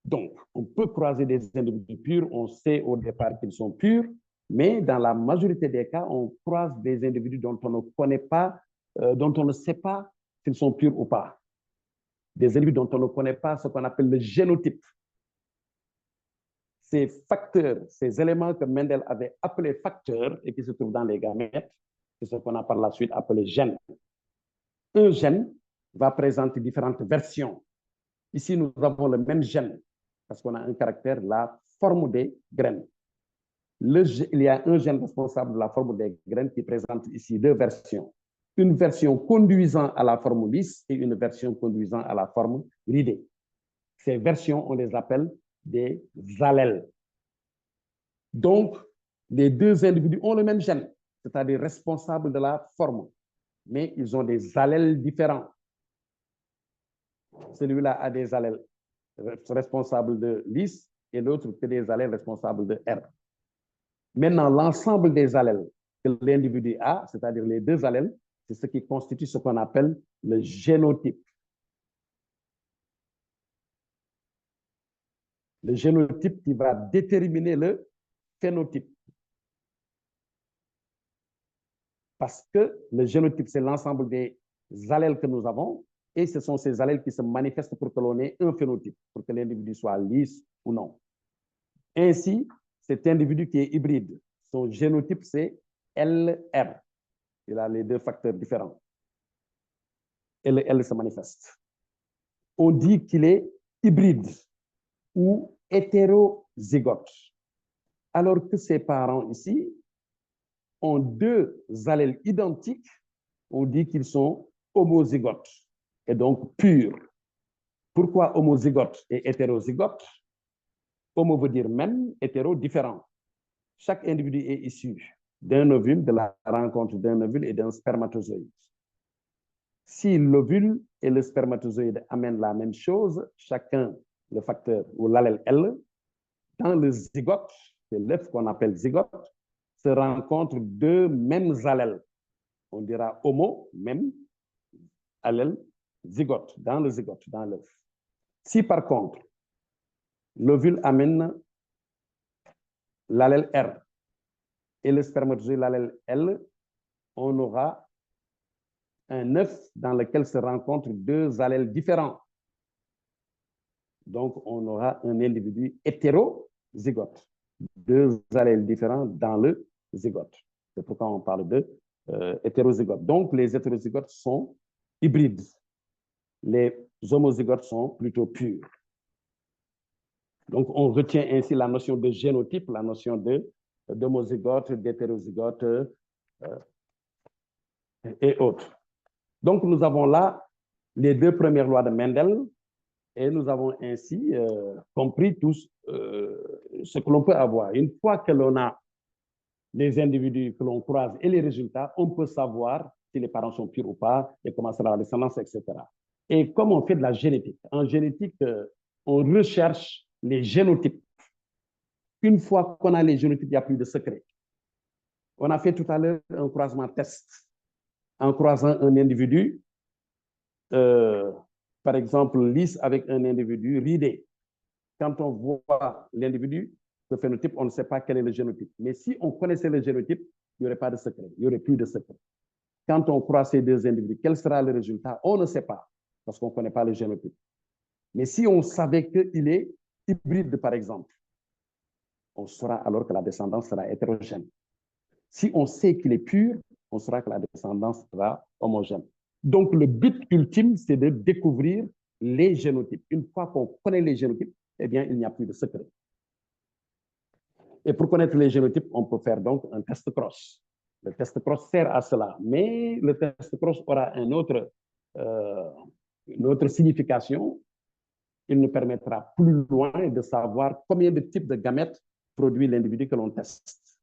Donc, on peut croiser des individus purs, on sait au départ qu'ils sont purs, mais dans la majorité des cas, on croise des individus dont on ne connaît pas, dont on ne sait pas s'ils sont purs ou pas. Des individus dont on ne connaît pas ce qu'on appelle le génotype. Ces facteurs, ces éléments que Mendel avait appelés facteurs et qui se trouvent dans les gamètes, c'est ce qu'on a par la suite appelé gènes. Un gène va présenter différentes versions. Ici, nous avons le même gène parce qu'on a un caractère, la forme des graines. Il y a un gène responsable de la forme des graines qui présente ici 2 versions. Une version conduisant à la forme lisse et une version conduisant à la forme ridée. Ces versions, on les appelle des allèles. Donc, les 2 individus ont le même gène, c'est-à-dire responsable de la forme, mais ils ont des allèles différents. Celui-là a des allèles responsables de lisse et l'autre que des allèles responsables de R. Maintenant, l'ensemble des allèles que l'individu a, c'est-à-dire les 2 allèles, c'est ce qui constitue ce qu'on appelle le génotype. Le génotype qui va déterminer le phénotype. Parce que le génotype, c'est l'ensemble des allèles que nous avons et ce sont ces allèles qui se manifestent pour que l'on ait un phénotype, pour que l'individu soit lisse ou non. Ainsi, cet individu qui est hybride, son génotype, c'est LR. Il a les 2 facteurs différents. Et le L se manifeste. On dit qu'il est hybride ou hétérozygote. Alors que ses parents ici ont 2 allèles identiques, on dit qu'ils sont homozygotes et donc purs. Pourquoi homozygote et hétérozygote? Homo veut dire même, hétéro, différent. Chaque individu est issu d'un ovule, de la rencontre d'un ovule et d'un spermatozoïde. Si l'ovule et le spermatozoïde amènent la même chose, chacun le facteur ou l'allèle L, dans le zygote, c'est l'œuf qu'on appelle zygote, se rencontrent deux mêmes allèles. On dira homo, même, allèle, zygote, dans le zygote, dans l'œuf. Si par contre, l'ovule amène l'allèle R et le spermatozoïde l'allèle L, on aura un œuf dans lequel se rencontrent deux allèles différents. Donc, on aura un individu hétérozygote. Deux allèles différents dans le zygote. C'est pourquoi on parle de hétérozygote. Donc, les hétérozygotes sont hybrides. Les homozygotes sont plutôt purs. Donc, on retient ainsi la notion de génotype, la notion d'homozygote, d'hétérozygote et autres. Donc, nous avons là les deux premières lois de Mendel et nous avons ainsi compris tous ce que l'on peut avoir. Une fois que l'on a les individus que l'on croise et les résultats, on peut savoir si les parents sont purs ou pas et comment sera la descendance, etc. Et comme on fait de la génétique, en génétique, on recherche les génotypes. Une fois qu'on a les génotypes, il n'y a plus de secret. On a fait tout à l'heure un croisement test. En croisant un individu, par exemple, lisse avec un individu ridé. Quand on voit l'individu, ce phénotype, on ne sait pas quel est le génotype. Mais si on connaissait le génotype, il n'y aurait pas de secret, il n'y aurait plus de secret. Quand on croise ces deux individus, quel sera le résultat? On ne sait pas, parce qu'on ne connaît pas le génotype. Mais si on savait qu'il est hybride, par exemple, on saura alors que la descendance sera hétérogène. Si on sait qu'il est pur, on saura que la descendance sera homogène. Donc, le but ultime, c'est de découvrir les génotypes. Une fois qu'on connaît les génotypes, eh bien, il n'y a plus de secret. Et pour connaître les génotypes, on peut faire donc un test cross. Le test cross sert à cela, mais le test cross aura une autre signification. Il nous permettra plus loin de savoir combien de types de gamètes produit l'individu que l'on teste.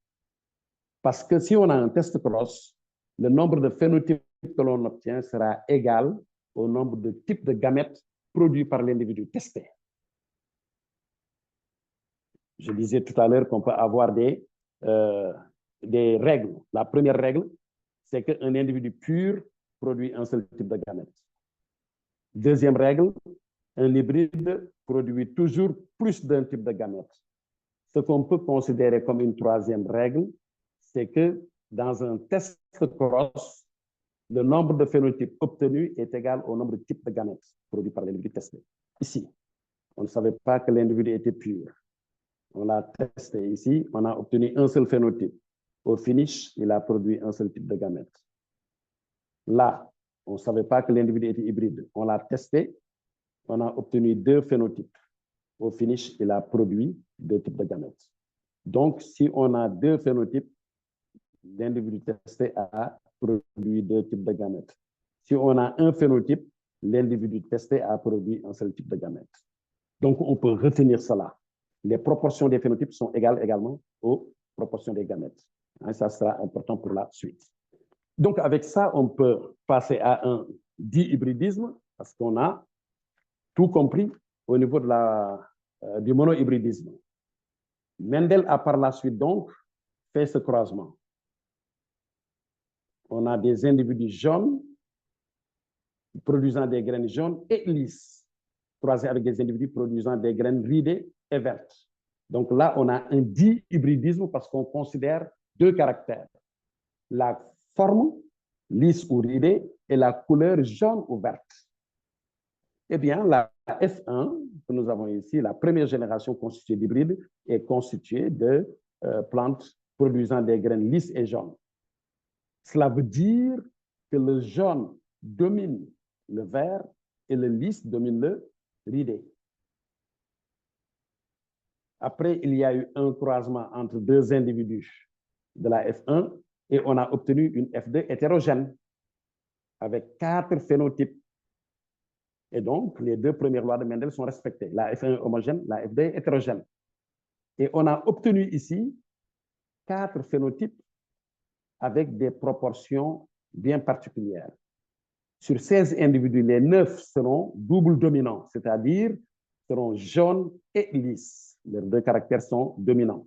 Parce que si on a un test cross, le nombre de phénotypes que l'on obtient sera égal au nombre de types de gamètes produits par l'individu testé. Je disais tout à l'heure qu'on peut avoir des règles. La première règle, c'est qu'un individu pur produit un seul type de gamète. Deuxième règle, un hybride produit toujours plus d'un type de gamète. Ce qu'on peut considérer comme une troisième règle, c'est que dans un test cross, le nombre de phénotypes obtenus est égal au nombre de types de gamètes produits par l'individu testé. Ici, on ne savait pas que l'individu était pur. On l'a testé ici, on a obtenu un seul phénotype. Au finish, il a produit un seul type de gamète. Là, on ne savait pas que l'individu était hybride. On l'a testé, on a obtenu deux phénotypes. Au finish, il a produit deux types de gamètes. Donc, si on a deux phénotypes, l'individu testé a produit deux types de gamètes. Si on a un phénotype, l'individu testé a produit un seul type de gamète. Donc, on peut retenir cela. Les proportions des phénotypes sont égales également aux proportions des gamètes. Ça sera important pour la suite. Donc, avec ça, on peut passer à un dihybridisme parce qu'on a tout compris au niveau de du monohybridisme. Mendel a par la suite donc fait ce croisement. On a des individus jaunes produisant des graines jaunes et lisses, croisés avec des individus produisant des graines ridées et vertes. Donc là, on a un dihybridisme parce qu'on considère deux caractères. La forme, lisse ou ridée, et la couleur jaune ou verte. Eh bien, la F1 que nous avons ici, la première génération constituée d'hybrides, est constituée de plantes produisant des graines lisses et jaunes. Cela veut dire que le jaune domine le vert et le lisse domine le ridé. Après, il y a eu un croisement entre deux individus de la F1 et on a obtenu une F2 hétérogène avec 4 phénotypes. Et donc, les deux premières lois de Mendel sont respectées. La F1 homogène, la F2 hétérogène. Et on a obtenu ici 4 phénotypes avec des proportions bien particulières. Sur 16 individus, les 9 seront double dominants, c'est-à-dire seront jaunes et lisses. Leurs deux caractères sont dominants.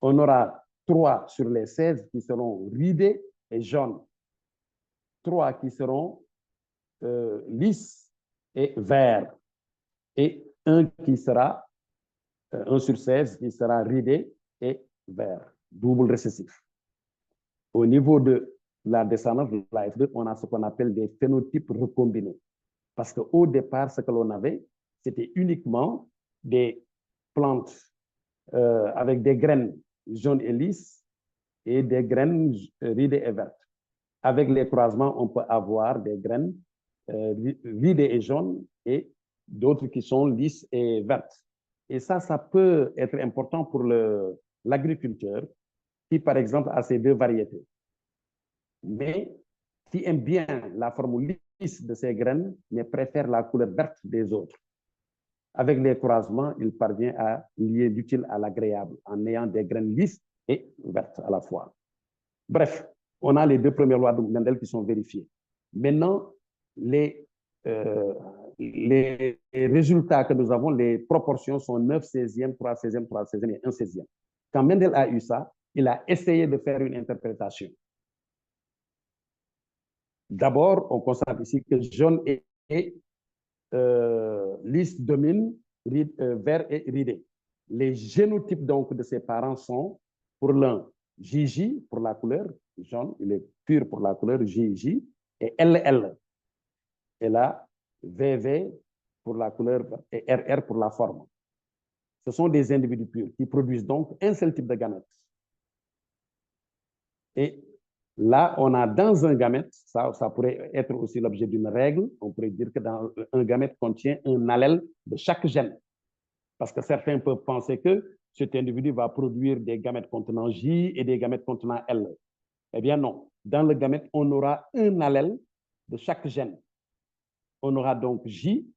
On aura 3 sur les 16 qui seront ridés et jaunes. 3 qui seront lisses et verts. Et un qui sera, 1 sur 16 qui sera ridé et vert, double récessif. Au niveau de la descendance de la F2, on a ce qu'on appelle des phénotypes recombinés. Parce qu'au départ, ce que l'on avait, c'était uniquement des plantes avec des graines jaunes et lisses et des graines ridées et vertes. Avec les croisements, on peut avoir des graines ridées et jaunes et d'autres qui sont lisses et vertes. Et ça peut être important pour l'agriculteur qui, par exemple, a ces deux variétés. Mais qui aime bien la forme lisse de ces graines, mais préfère la couleur verte des autres. Avec les croisements, il parvient à lier l'utile à l'agréable en ayant des graines lisses et vertes à la fois. Bref, on a les deux premières lois de Mendel qui sont vérifiées. Maintenant, les résultats que nous avons, les proportions sont 9 16e, 3 16e, 3 16e et 1 16e. Quand Mendel a eu ça, il a essayé de faire une interprétation. D'abord, on constate ici que jaune et lisse dominent, vert et ridé. Les génotypes donc de ces parents sont, pour l'un, JJ pour la couleur jaune, il est pur pour la couleur JJ, et LL. Et là, VV pour la couleur et RR pour la forme. Ce sont des individus purs qui produisent donc un seul type de gamète. Et là, on a dans un gamète, ça pourrait être aussi l'objet d'une règle, on pourrait dire que dans un gamète contient un allèle de chaque gène. Parce que certains peuvent penser que cet individu va produire des gamètes contenant J et des gamètes contenant L. Eh bien non, dans le gamète, on aura un allèle de chaque gène. On aura donc J,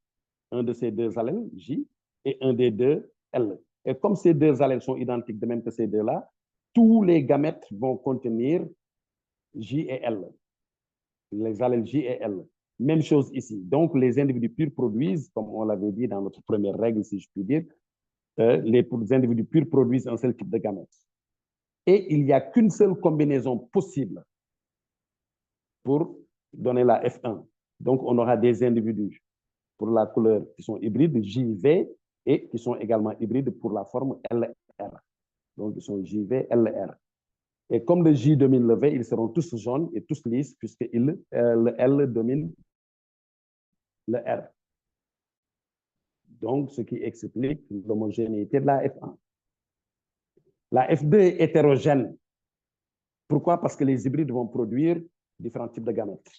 un de ces deux allèles, J, et un des deux, L. Et comme ces deux allèles sont identiques, de même que ces deux-là, tous les gamètes vont contenir J et L. Les allèles J et L. Même chose ici. Donc, les individus purs produisent, comme on l'avait dit dans notre première règle, si je puis dire, les individus purs produisent un seul type de gamète. Et il n'y a qu'une seule combinaison possible pour donner la F1. Donc, on aura des individus pour la couleur qui sont hybrides, JV, et qui sont également hybrides pour la forme LR. Donc, ils sont JV, LR. Et comme le J domine le V, ils seront tous jaunes et tous lisses, puisque le L domine le R. Donc, ce qui explique l'homogénéité de la F1. La F2 est hétérogène. Pourquoi? Parce que les hybrides vont produire différents types de gamètes.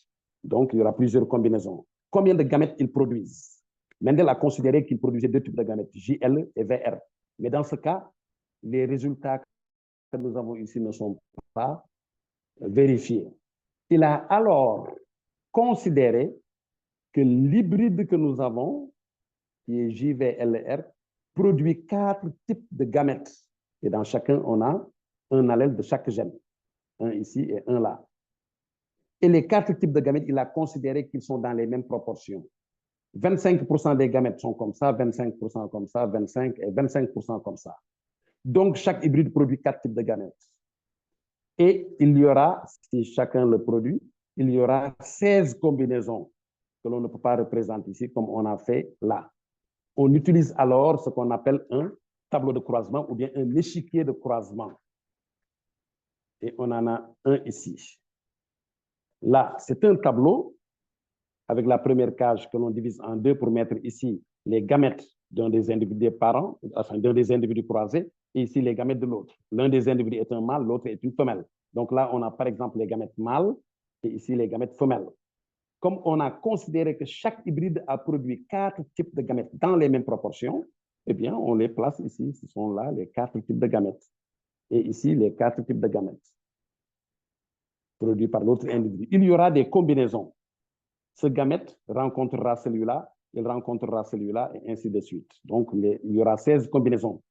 Donc, il y aura plusieurs combinaisons. Combien de gamètes ils produisent? Mendel a considéré qu'ils produisaient deux types de gamètes, JL et VR. Mais dans ce cas, les résultats que nous avons ici ne sont pas vérifiés. Il a alors considéré que l'hybride que nous avons, qui est JVLR, produit 4 types de gamètes. Et dans chacun, on a un allèle de chaque gène. Un ici et un là. Et les 4 types de gamètes, il a considéré qu'ils sont dans les mêmes proportions. 25% des gamètes sont comme ça, 25% comme ça, 25% et 25% comme ça. Donc, chaque hybride produit 4 types de gamètes. Et il y aura, si chacun le produit, il y aura 16 combinaisons que l'on ne peut pas représenter ici comme on a fait là. On utilise alors ce qu'on appelle un tableau de croisement ou bien un échiquier de croisement. Et on en a un ici. Là, c'est un tableau avec la première cage que l'on divise en deux pour mettre ici les gamètes d'un des individus parents, enfin d'un des individus croisés, et ici les gamètes de l'autre. L'un des individus est un mâle, l'autre est une femelle. Donc là, on a par exemple les gamètes mâles et ici les gamètes femelles. Comme on a considéré que chaque hybride a produit 4 types de gamètes dans les mêmes proportions, eh bien, on les place ici. Ce sont là les 4 types de gamètes. Et ici, les 4 types de gamètes produits par l'autre individu. Il y aura des combinaisons. Ce gamète rencontrera celui-là, il rencontrera celui-là, et ainsi de suite. Donc, il y aura 16 combinaisons.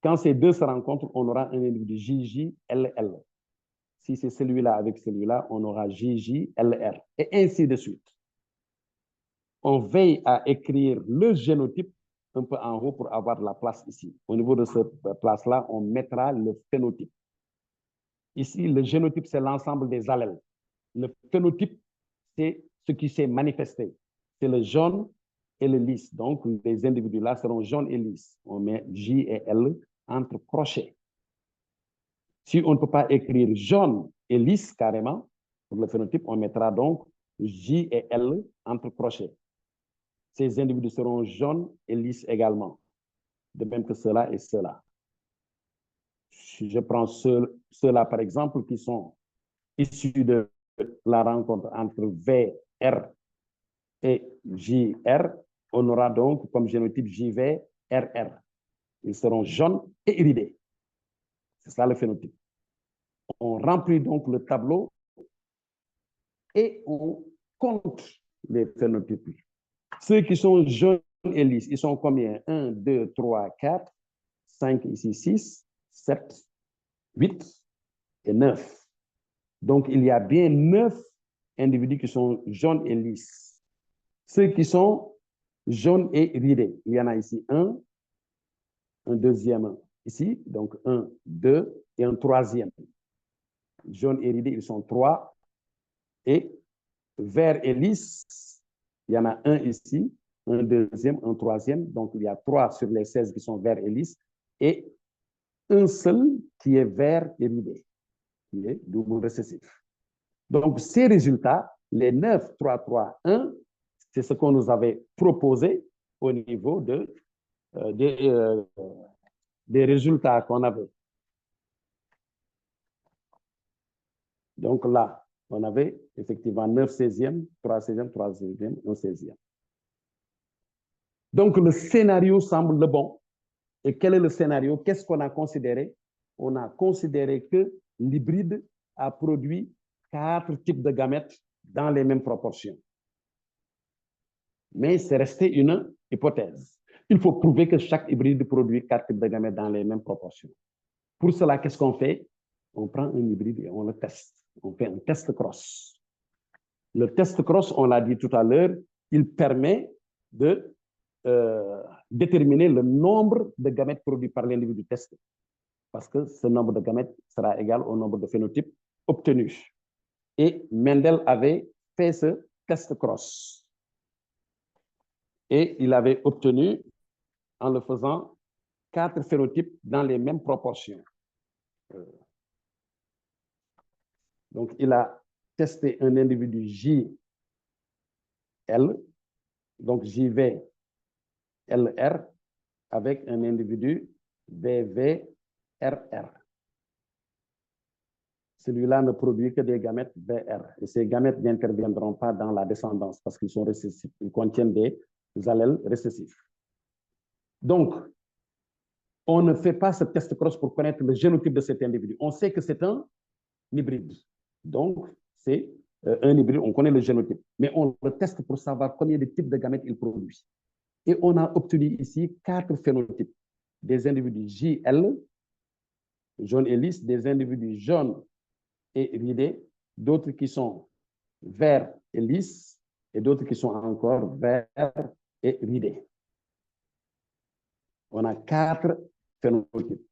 Quand ces deux se rencontrent, on aura un individu JJLL. Si c'est celui-là avec celui-là, on aura JJLR, et ainsi de suite. on veille à écrire le génotype un peu en haut pour avoir de la place ici. Au niveau de cette place-là, on mettra le phénotype. Ici, le génotype, c'est l'ensemble des allèles. Le phénotype, c'est ce qui s'est manifesté. C'est le jaune et le lisse. Donc, les individus-là seront jaunes et lisses. On met J et L entre crochets. Si on ne peut pas écrire jaune et lisse carrément, pour le phénotype, on mettra donc J et L entre crochets. Ces individus seront jaunes et lisses également, de même que ceux-là et ceux-là. Si je prends ceux-là, par exemple, qui sont issus de la rencontre entre VR et JR, on aura donc comme génotype JVRR. Ils seront jaunes et iridés. C'est ça le phénotype. On remplit donc le tableau et on compte les phénotypes. Ceux qui sont jaunes et lisses, ils sont combien? 1, 2, 3, 4, 5, ici 6, 7, 8 et 9. Donc, il y a bien 9 individus qui sont jaunes et lisses. Ceux qui sont jaunes et ridés, il y en a ici un deuxième ici, donc 1, 2 et un troisième. Jaune et ridé, ils sont 3. Et vert et lisse, il y en a un ici, un deuxième, un troisième. Donc, il y a 3 sur les 16 qui sont verts et lisses et un seul qui est vert et ridé, qui est double récessif. Donc, ces résultats, les 9, 3, 3, 1, c'est ce qu'on nous avait proposé au niveau des résultats qu'on avait. Donc là, on avait effectivement 9 16e, 3 16e, 3 16e, 1 16e. Donc le scénario semble le bon. Et quel est le scénario? Qu'est-ce qu'on a considéré? On a considéré que l'hybride a produit 4 types de gamètes dans les mêmes proportions. Mais c'est resté une hypothèse. Il faut prouver que chaque hybride produit 4 types de gamètes dans les mêmes proportions. Pour cela, qu'est-ce qu'on fait? On prend un hybride et on le teste. On fait un test cross. Le test cross, on l'a dit tout à l'heure, il permet de déterminer le nombre de gamètes produits par l'individu testé. Parce que ce nombre de gamètes sera égal au nombre de phénotypes obtenus. Et Mendel avait fait ce test cross. Et il avait obtenu, en le faisant, 4 phénotypes dans les mêmes proportions. Donc, il a testé un individu JL, donc JVLR, avec un individu VVRR. Celui-là ne produit que des gamètes VR. Et ces gamètes n'interviendront pas dans la descendance parce qu'ils sont récessifs. Ils contiennent des allèles récessifs. Donc, on ne fait pas ce test cross pour connaître le génotype de cet individu. On sait que c'est un hybride. Donc, c'est un hybride, on connaît le génotype. Mais on le teste pour savoir combien de types de gamètes il produit. Et on a obtenu ici 4 phénotypes. Des individus JL, jaune et lisse, des individus jaunes et ridés, d'autres qui sont verts et lisses, et d'autres qui sont encore verts et ridés. On a 4 phénotypes.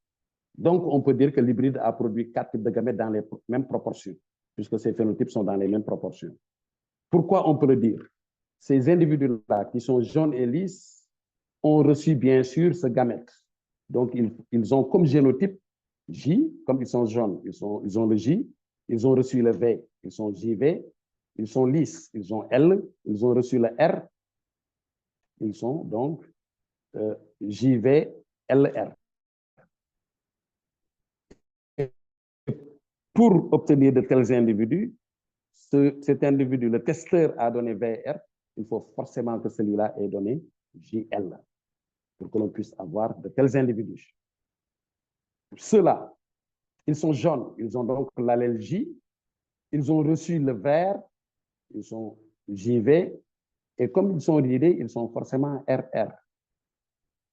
Donc, on peut dire que l'hybride a produit 4 types de gamètes dans les mêmes proportions, puisque ces phénotypes sont dans les mêmes proportions. Pourquoi on peut le dire? Ces individus-là, qui sont jaunes et lisses, ont reçu bien sûr ce gamète. Donc, ils ont comme génotype J, comme ils sont jaunes, ils ont le J, ils ont reçu le V, ils sont JV, ils sont lisses, ils ont L, ils ont reçu le R, ils sont donc JVLR. Pour obtenir de tels individus, cet individu, le testeur a donné VR, il faut forcément que celui-là ait donné JL pour que l'on puisse avoir de tels individus. Ceux-là, ils sont jaunes, ils ont donc l'allèle J, ils ont reçu le vert, ils sont JV, et comme ils sont ridés, ils sont forcément RR.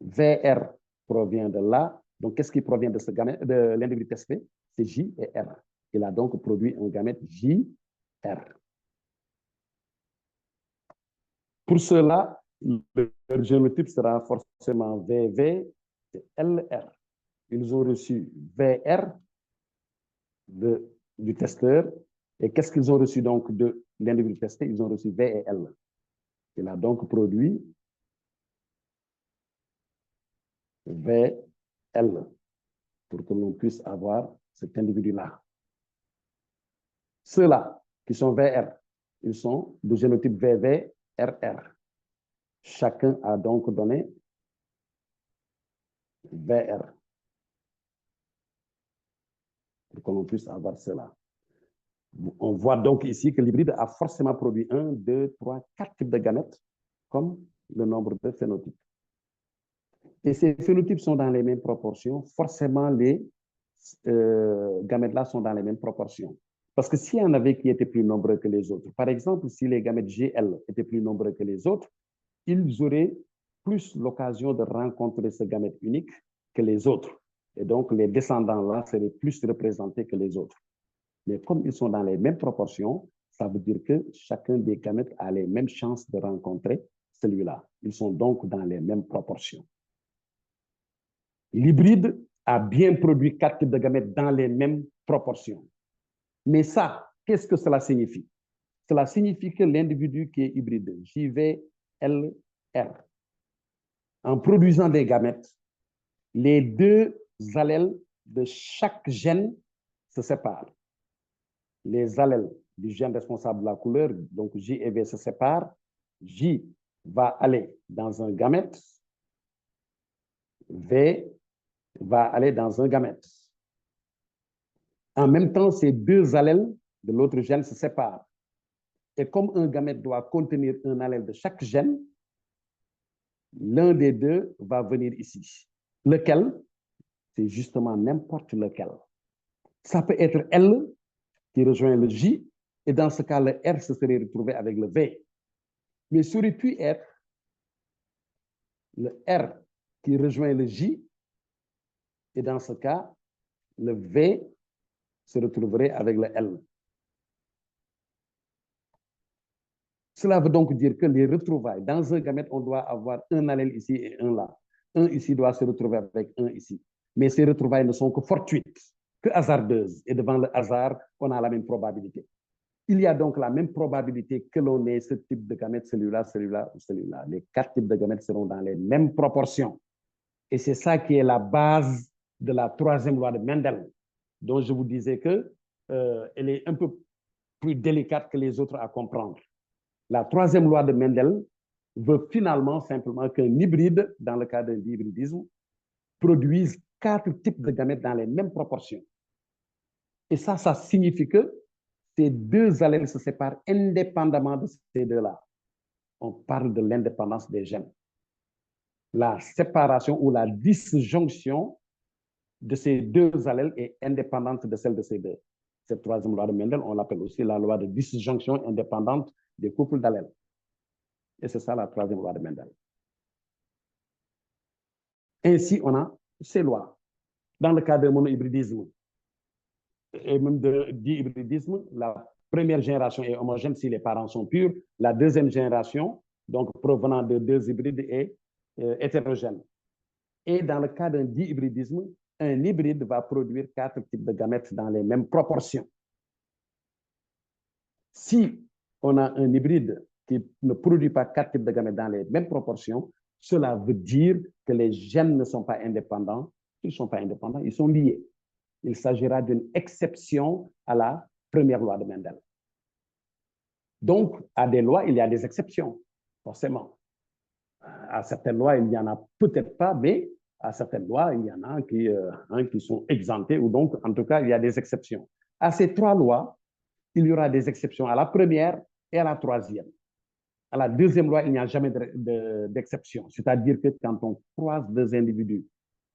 VR provient de là, donc qu'est-ce qui provient de, de l'individu testé? C'est J et R. Il a donc produit un gamète JR. Pour cela, leur génotype sera forcément VV et LR. Ils ont reçu VR du testeur. Et qu'est-ce qu'ils ont reçu donc de l'individu testé? Ils ont reçu V et L. Il a donc produit VL pour que l'on puisse avoir cet individu-là. Ceux-là qui sont VR, ils sont de génotype VVRR. Chacun a donc donné VR pour que l'on puisse avoir cela. On voit donc ici que l'hybride a forcément produit 1, 2, 3, 4 types de gamètes, comme le nombre de phénotypes. Et ces phénotypes sont dans les mêmes proportions. Forcément, les gamètes-là sont dans les mêmes proportions. Parce que s'il y en avait qui étaient plus nombreux que les autres, par exemple, si les gamètes GL étaient plus nombreux que les autres, ils auraient plus l'occasion de rencontrer ce gamète unique que les autres. Et donc, les descendants-là seraient plus représentés que les autres. Mais comme ils sont dans les mêmes proportions, ça veut dire que chacun des gamètes a les mêmes chances de rencontrer celui-là. Ils sont donc dans les mêmes proportions. L'hybride a bien produit 4 types de gamètes dans les mêmes proportions. Mais ça, qu'est-ce que cela signifie? Cela signifie que l'individu qui est hybride, JVLR, en produisant des gamètes, les deux allèles de chaque gène se séparent. Les allèles du gène responsable de la couleur, donc J et V se séparent. J va aller dans un gamète, V va aller dans un gamète. En même temps, ces deux allèles de l'autre gène se séparent. Et comme un gamète doit contenir un allèle de chaque gène, l'un des deux va venir ici. Lequel? C'est justement n'importe lequel. Ça peut être L qui rejoint le J, et dans ce cas, le R se serait retrouvé avec le V. Mais ça aurait pu être le R qui rejoint le J, et dans ce cas, le V se retrouverait avec le L. Cela veut donc dire que les retrouvailles, dans un gamète, on doit avoir un allèle ici et un là. Un ici doit se retrouver avec un ici. Mais ces retrouvailles ne sont que fortuites, que hasardeuses. Et devant le hasard, on a la même probabilité. Il y a donc la même probabilité que l'on ait ce type de gamète, celui-là, celui-là ou celui-là. Les 4 types de gamètes seront dans les mêmes proportions. Et c'est ça qui est la base de la troisième loi de Mendel, dont je vous disais qu'elle est un peu plus délicate que les autres à comprendre. La troisième loi de Mendel veut finalement simplement qu'un hybride, dans le cas d'un dihybridisme, produise 4 types de gamètes dans les mêmes proportions. Et ça signifie que ces deux allèles se séparent indépendamment de ces deux-là. On parle de l'indépendance des gènes. La séparation ou la disjonction de ces deux allèles est indépendante de celle de ces deux. Cette troisième loi de Mendel, on l'appelle aussi la loi de disjonction indépendante des couples d'allèles. Et c'est ça la troisième loi de Mendel. Ainsi, on a ces lois. Dans le cas de monohybridisme et même de dihybridisme, la première génération est homogène si les parents sont purs. La deuxième génération, donc provenant de deux hybrides, est hétérogène. Et dans le cas d'un dihybridisme, un hybride va produire 4 types de gamètes dans les mêmes proportions. Si on a un hybride qui ne produit pas 4 types de gamètes dans les mêmes proportions, cela veut dire que les gènes ne sont pas indépendants. Ils ne sont pas indépendants, ils sont liés. Il s'agira d'une exception à la première loi de Mendel. Donc, à des lois, il y a des exceptions, forcément. À certaines lois, il n'y en a peut-être pas, mais à certaines lois, il y en a qui sont exemptées, ou donc, en tout cas, il y a des exceptions. À ces 3 lois, il y aura des exceptions à la première et à la troisième. À la deuxième loi, il n'y a jamais d'exception. C'est-à-dire que quand on croise 2 individus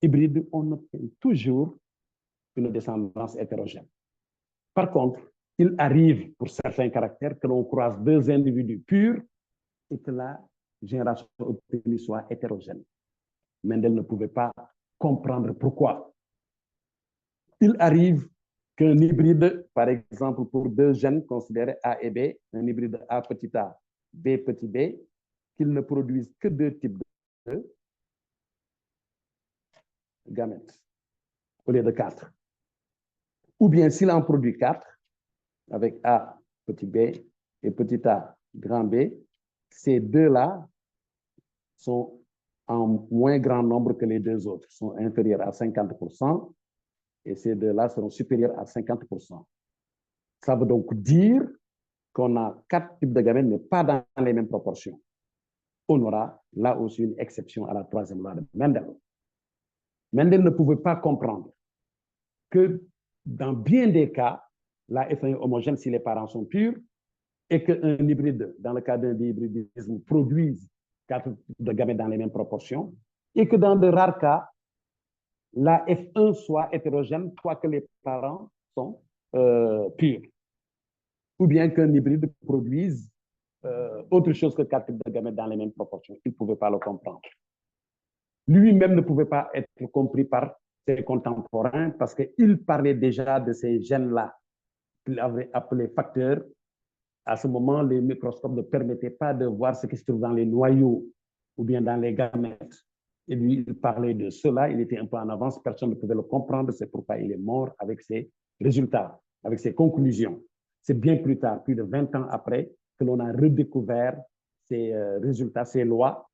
hybrides, on obtient toujours une descendance hétérogène. Par contre, il arrive pour certains caractères que l'on croise 2 individus purs et que la génération obtenue soit hétérogène. Mendel ne pouvait pas comprendre pourquoi. Il arrive qu'un hybride, par exemple, pour 2 gènes considérés A et B, un hybride A petit a, B petit b, qu'il ne produise que 2 types de gamètes au lieu de 4. Ou bien s'il en produit 4, avec A petit b et petit a grand B, ces 2-là sont en moins grand nombre que les 2 autres, sont inférieurs à 50%, et ces 2-là seront supérieurs à 50%. Ça veut donc dire qu'on a 4 types de gamètes, mais pas dans les mêmes proportions. On aura là aussi une exception à la 3e loi de Mendel. Mendel ne pouvait pas comprendre que dans bien des cas, la F1 est homogène si les parents sont purs, et qu'un hybride, dans le cas d'un hybridisme, produise 4 types de gamètes dans les mêmes proportions, et que dans de rares cas, la F1 soit hétérogène, quoique les parents sont purs. Ou bien qu'un hybride produise autre chose que 4 types de gamètes dans les mêmes proportions. Il ne pouvait pas le comprendre. Lui-même ne pouvait pas être compris par ses contemporains parce qu'il parlait déjà de ces gènes-là qu'il avait appelés facteurs. À ce moment, les microscopes ne permettaient pas de voir ce qui se trouve dans les noyaux ou bien dans les gamètes. Et lui, il parlait de cela, il était un peu en avance, personne ne pouvait le comprendre, c'est pourquoi il est mort avec ses résultats, avec ses conclusions. C'est bien plus tard, plus de 20 ans après, que l'on a redécouvert ces résultats, ces lois,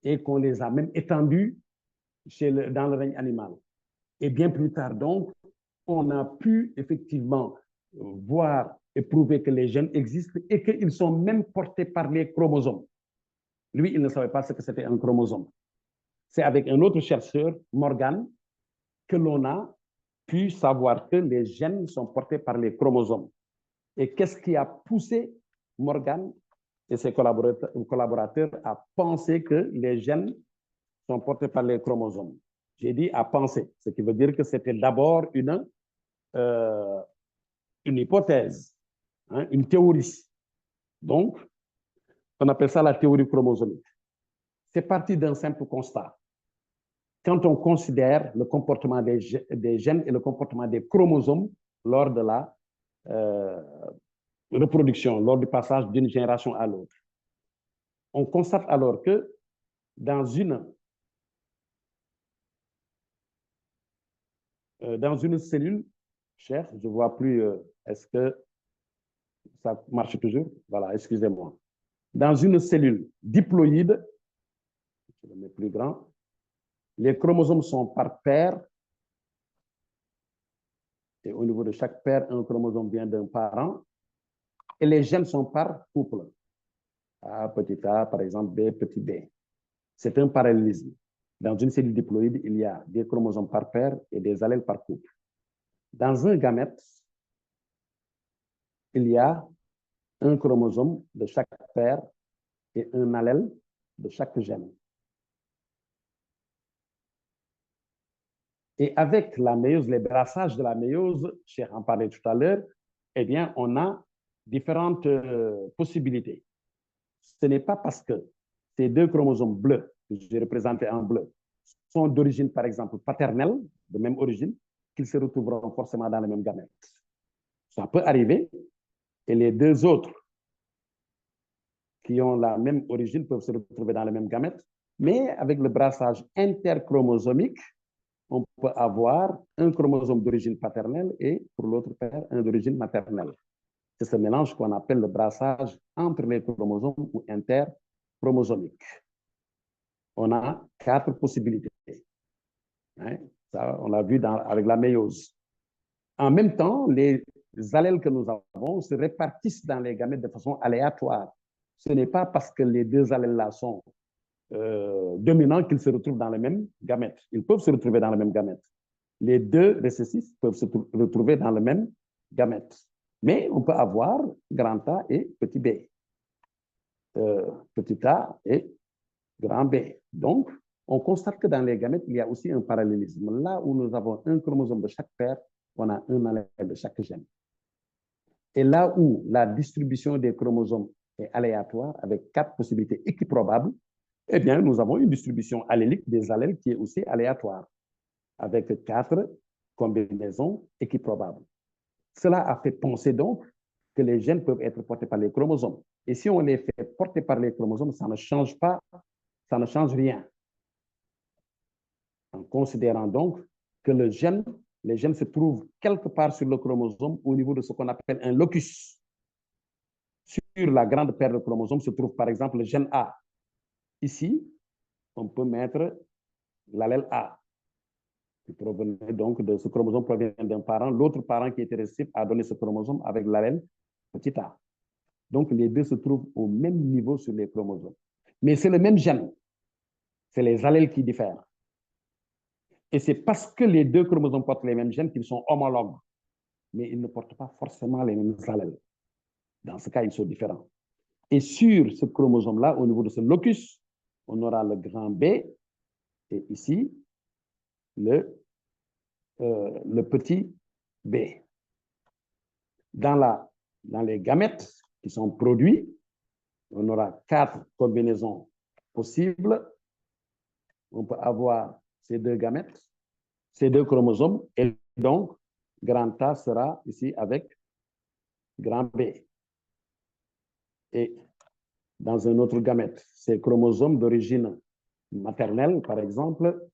et qu'on les a même étendues dans le règne animal. Et bien plus tard, donc, on a pu effectivement voir et prouver que les gènes existent et qu'ils sont même portés par les chromosomes. Lui, il ne savait pas ce que c'était un chromosome. C'est avec un autre chercheur, Morgan, que l'on a pu savoir que les gènes sont portés par les chromosomes. Et qu'est-ce qui a poussé Morgan et ses collaborateurs à penser que les gènes sont portés par les chromosomes? J'ai dit à penser, ce qui veut dire que c'était d'abord une hypothèse, hein, une théorie. Donc, on appelle ça la théorie chromosomique. C'est parti d'un simple constat. Quand on considère le comportement des gènes et le comportement des chromosomes lors de la reproduction, lors du passage d'une génération à l'autre, on constate alors que dans une cellule, cher, je ne vois plus, est-ce que ça marche toujours? Voilà, excusez-moi. Dans une cellule diploïde, je le mets plus grand, les chromosomes sont par paire, et au niveau de chaque paire, un chromosome vient d'un parent, et les gènes sont par couple. A, petit a, par exemple, B, petit b. C'est un parallélisme. Dans une cellule diploïde, il y a des chromosomes par paire et des allèles par couple. Dans un gamète, il y a un chromosome de chaque paire et un allèle de chaque gène. Et avec la méiose, les brassages de la méiose, Cheikh en parlait tout à l'heure, eh bien, on a différentes possibilités. Ce n'est pas parce que ces 2 chromosomes bleus, que j'ai représentés en bleu, sont d'origine, par exemple, paternelle, de même origine, qu'ils se retrouveront forcément dans les mêmes gamètes. Ça peut arriver, et les 2 autres qui ont la même origine peuvent se retrouver dans les mêmes gamètes, mais avec le brassage interchromosomique, on peut avoir un chromosome d'origine paternelle et pour l'autre père, un d'origine maternelle. C'est ce mélange qu'on appelle le brassage entre les chromosomes ou interchromosomique. On a 4 possibilités. Hein? Ça, on l'a vu avec la méiose. En même temps, les allèles que nous avons se répartissent dans les gamètes de façon aléatoire. Ce n'est pas parce que les 2 allèles-là sont dominants qu'ils se retrouvent dans les mêmes gamètes. Ils peuvent se retrouver dans les mêmes gamètes. Les 2 récessifs peuvent se retrouver dans le même gamète. Mais on peut avoir grand A et petit b, petit a et grand B. Donc, on constate que dans les gamètes, il y a aussi un parallélisme. Là où nous avons un chromosome de chaque paire, on a un allèle de chaque gène. Et là où la distribution des chromosomes est aléatoire, avec 4 possibilités équiprobables, eh bien, nous avons une distribution allélique des allèles qui est aussi aléatoire, avec 4 combinaisons équiprobables. Cela a fait penser donc que les gènes peuvent être portés par les chromosomes. Et si on les fait porter par les chromosomes, ça ne change pas, ça ne change rien. En considérant donc que les gènes se trouvent quelque part sur le chromosome au niveau de ce qu'on appelle un locus. Sur la grande paire de chromosomes se trouve par exemple le gène A. Ici, on peut mettre l'allèle A, qui provenait donc de ce chromosome provient d'un parent. L'autre parent qui était récipient a donné ce chromosome avec l'allèle petit a. Donc, les deux se trouvent au même niveau sur les chromosomes. Mais c'est le même gène. C'est les allèles qui diffèrent. Et c'est parce que les deux chromosomes portent les mêmes gènes qu'ils sont homologues. Mais ils ne portent pas forcément les mêmes allèles. Dans ce cas, ils sont différents. Et sur ce chromosome-là, au niveau de ce locus, on aura le grand B et ici, le petit b. Dans les gamètes qui sont produits, on aura 4 combinaisons possibles. On peut avoir ces deux gamètes, ces deux chromosomes, et donc grand A sera ici avec grand B. Et dans un autre gamète, ces chromosomes d'origine maternelle, par exemple,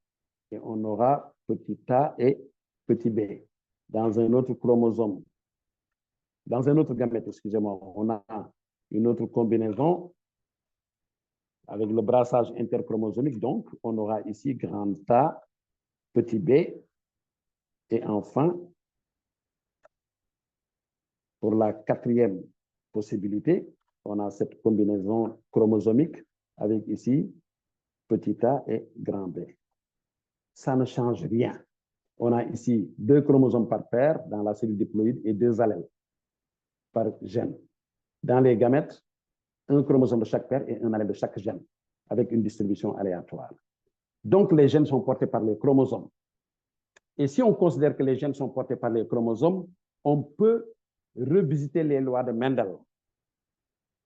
et on aura petit a et petit b. Dans un autre chromosome, dans un autre gamète, excusez-moi, on a une autre combinaison avec le brassage interchromosomique. Donc, on aura ici grand A, petit b, et enfin, pour la 4e possibilité, on a cette combinaison chromosomique avec ici petit a et grand B. Ça ne change rien. On a ici 2 chromosomes par paire dans la cellule diploïde et 2 allèles par gène. Dans les gamètes, un chromosome de chaque paire et un allèle de chaque gène, avec une distribution aléatoire. Donc, les gènes sont portés par les chromosomes. Et si on considère que les gènes sont portés par les chromosomes, on peut revisiter les lois de Mendel.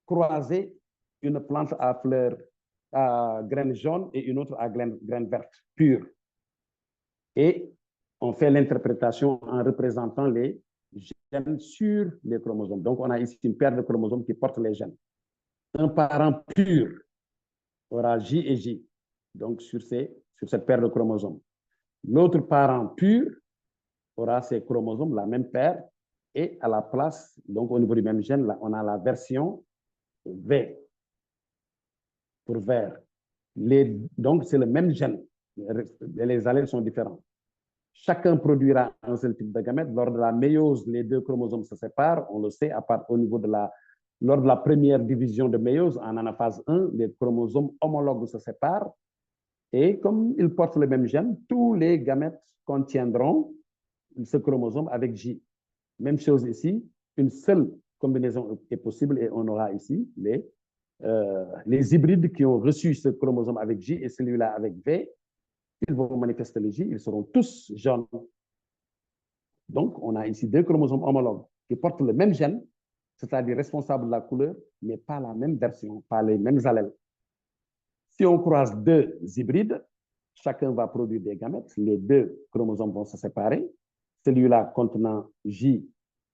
Croiser une plante à fleurs à graines jaunes et une autre à graines vertes pures. Et on fait l'interprétation en représentant les gènes sur les chromosomes. Donc, on a ici une paire de chromosomes qui portent les gènes. Un parent pur aura J et J, donc sur cette paire de chromosomes. L'autre parent pur aura ces chromosomes, la même paire, et à la place, donc au niveau du même gène, là, on a la version V pour vert. Donc, c'est le même gène. Les allèles sont différents. Chacun produira un seul type de gamète. Lors de la méiose, les deux chromosomes se séparent. On le sait, à part au niveau de lors de la première division de méiose, en anaphase 1, les chromosomes homologues se séparent. Et comme ils portent le même gène, tous les gamètes contiendront ce chromosome avec J. Même chose ici, une seule combinaison est possible et on aura ici les hybrides qui ont reçu ce chromosome avec J et celui-là avec V. Ils vont manifester le J, ils seront tous jaunes. Donc, on a ici 2 chromosomes homologues qui portent le même gène, c'est-à-dire responsable de la couleur, mais pas la même version, pas les mêmes allèles. Si on croise 2 hybrides, chacun va produire des gamètes, les 2 chromosomes vont se séparer. Celui-là contenant J,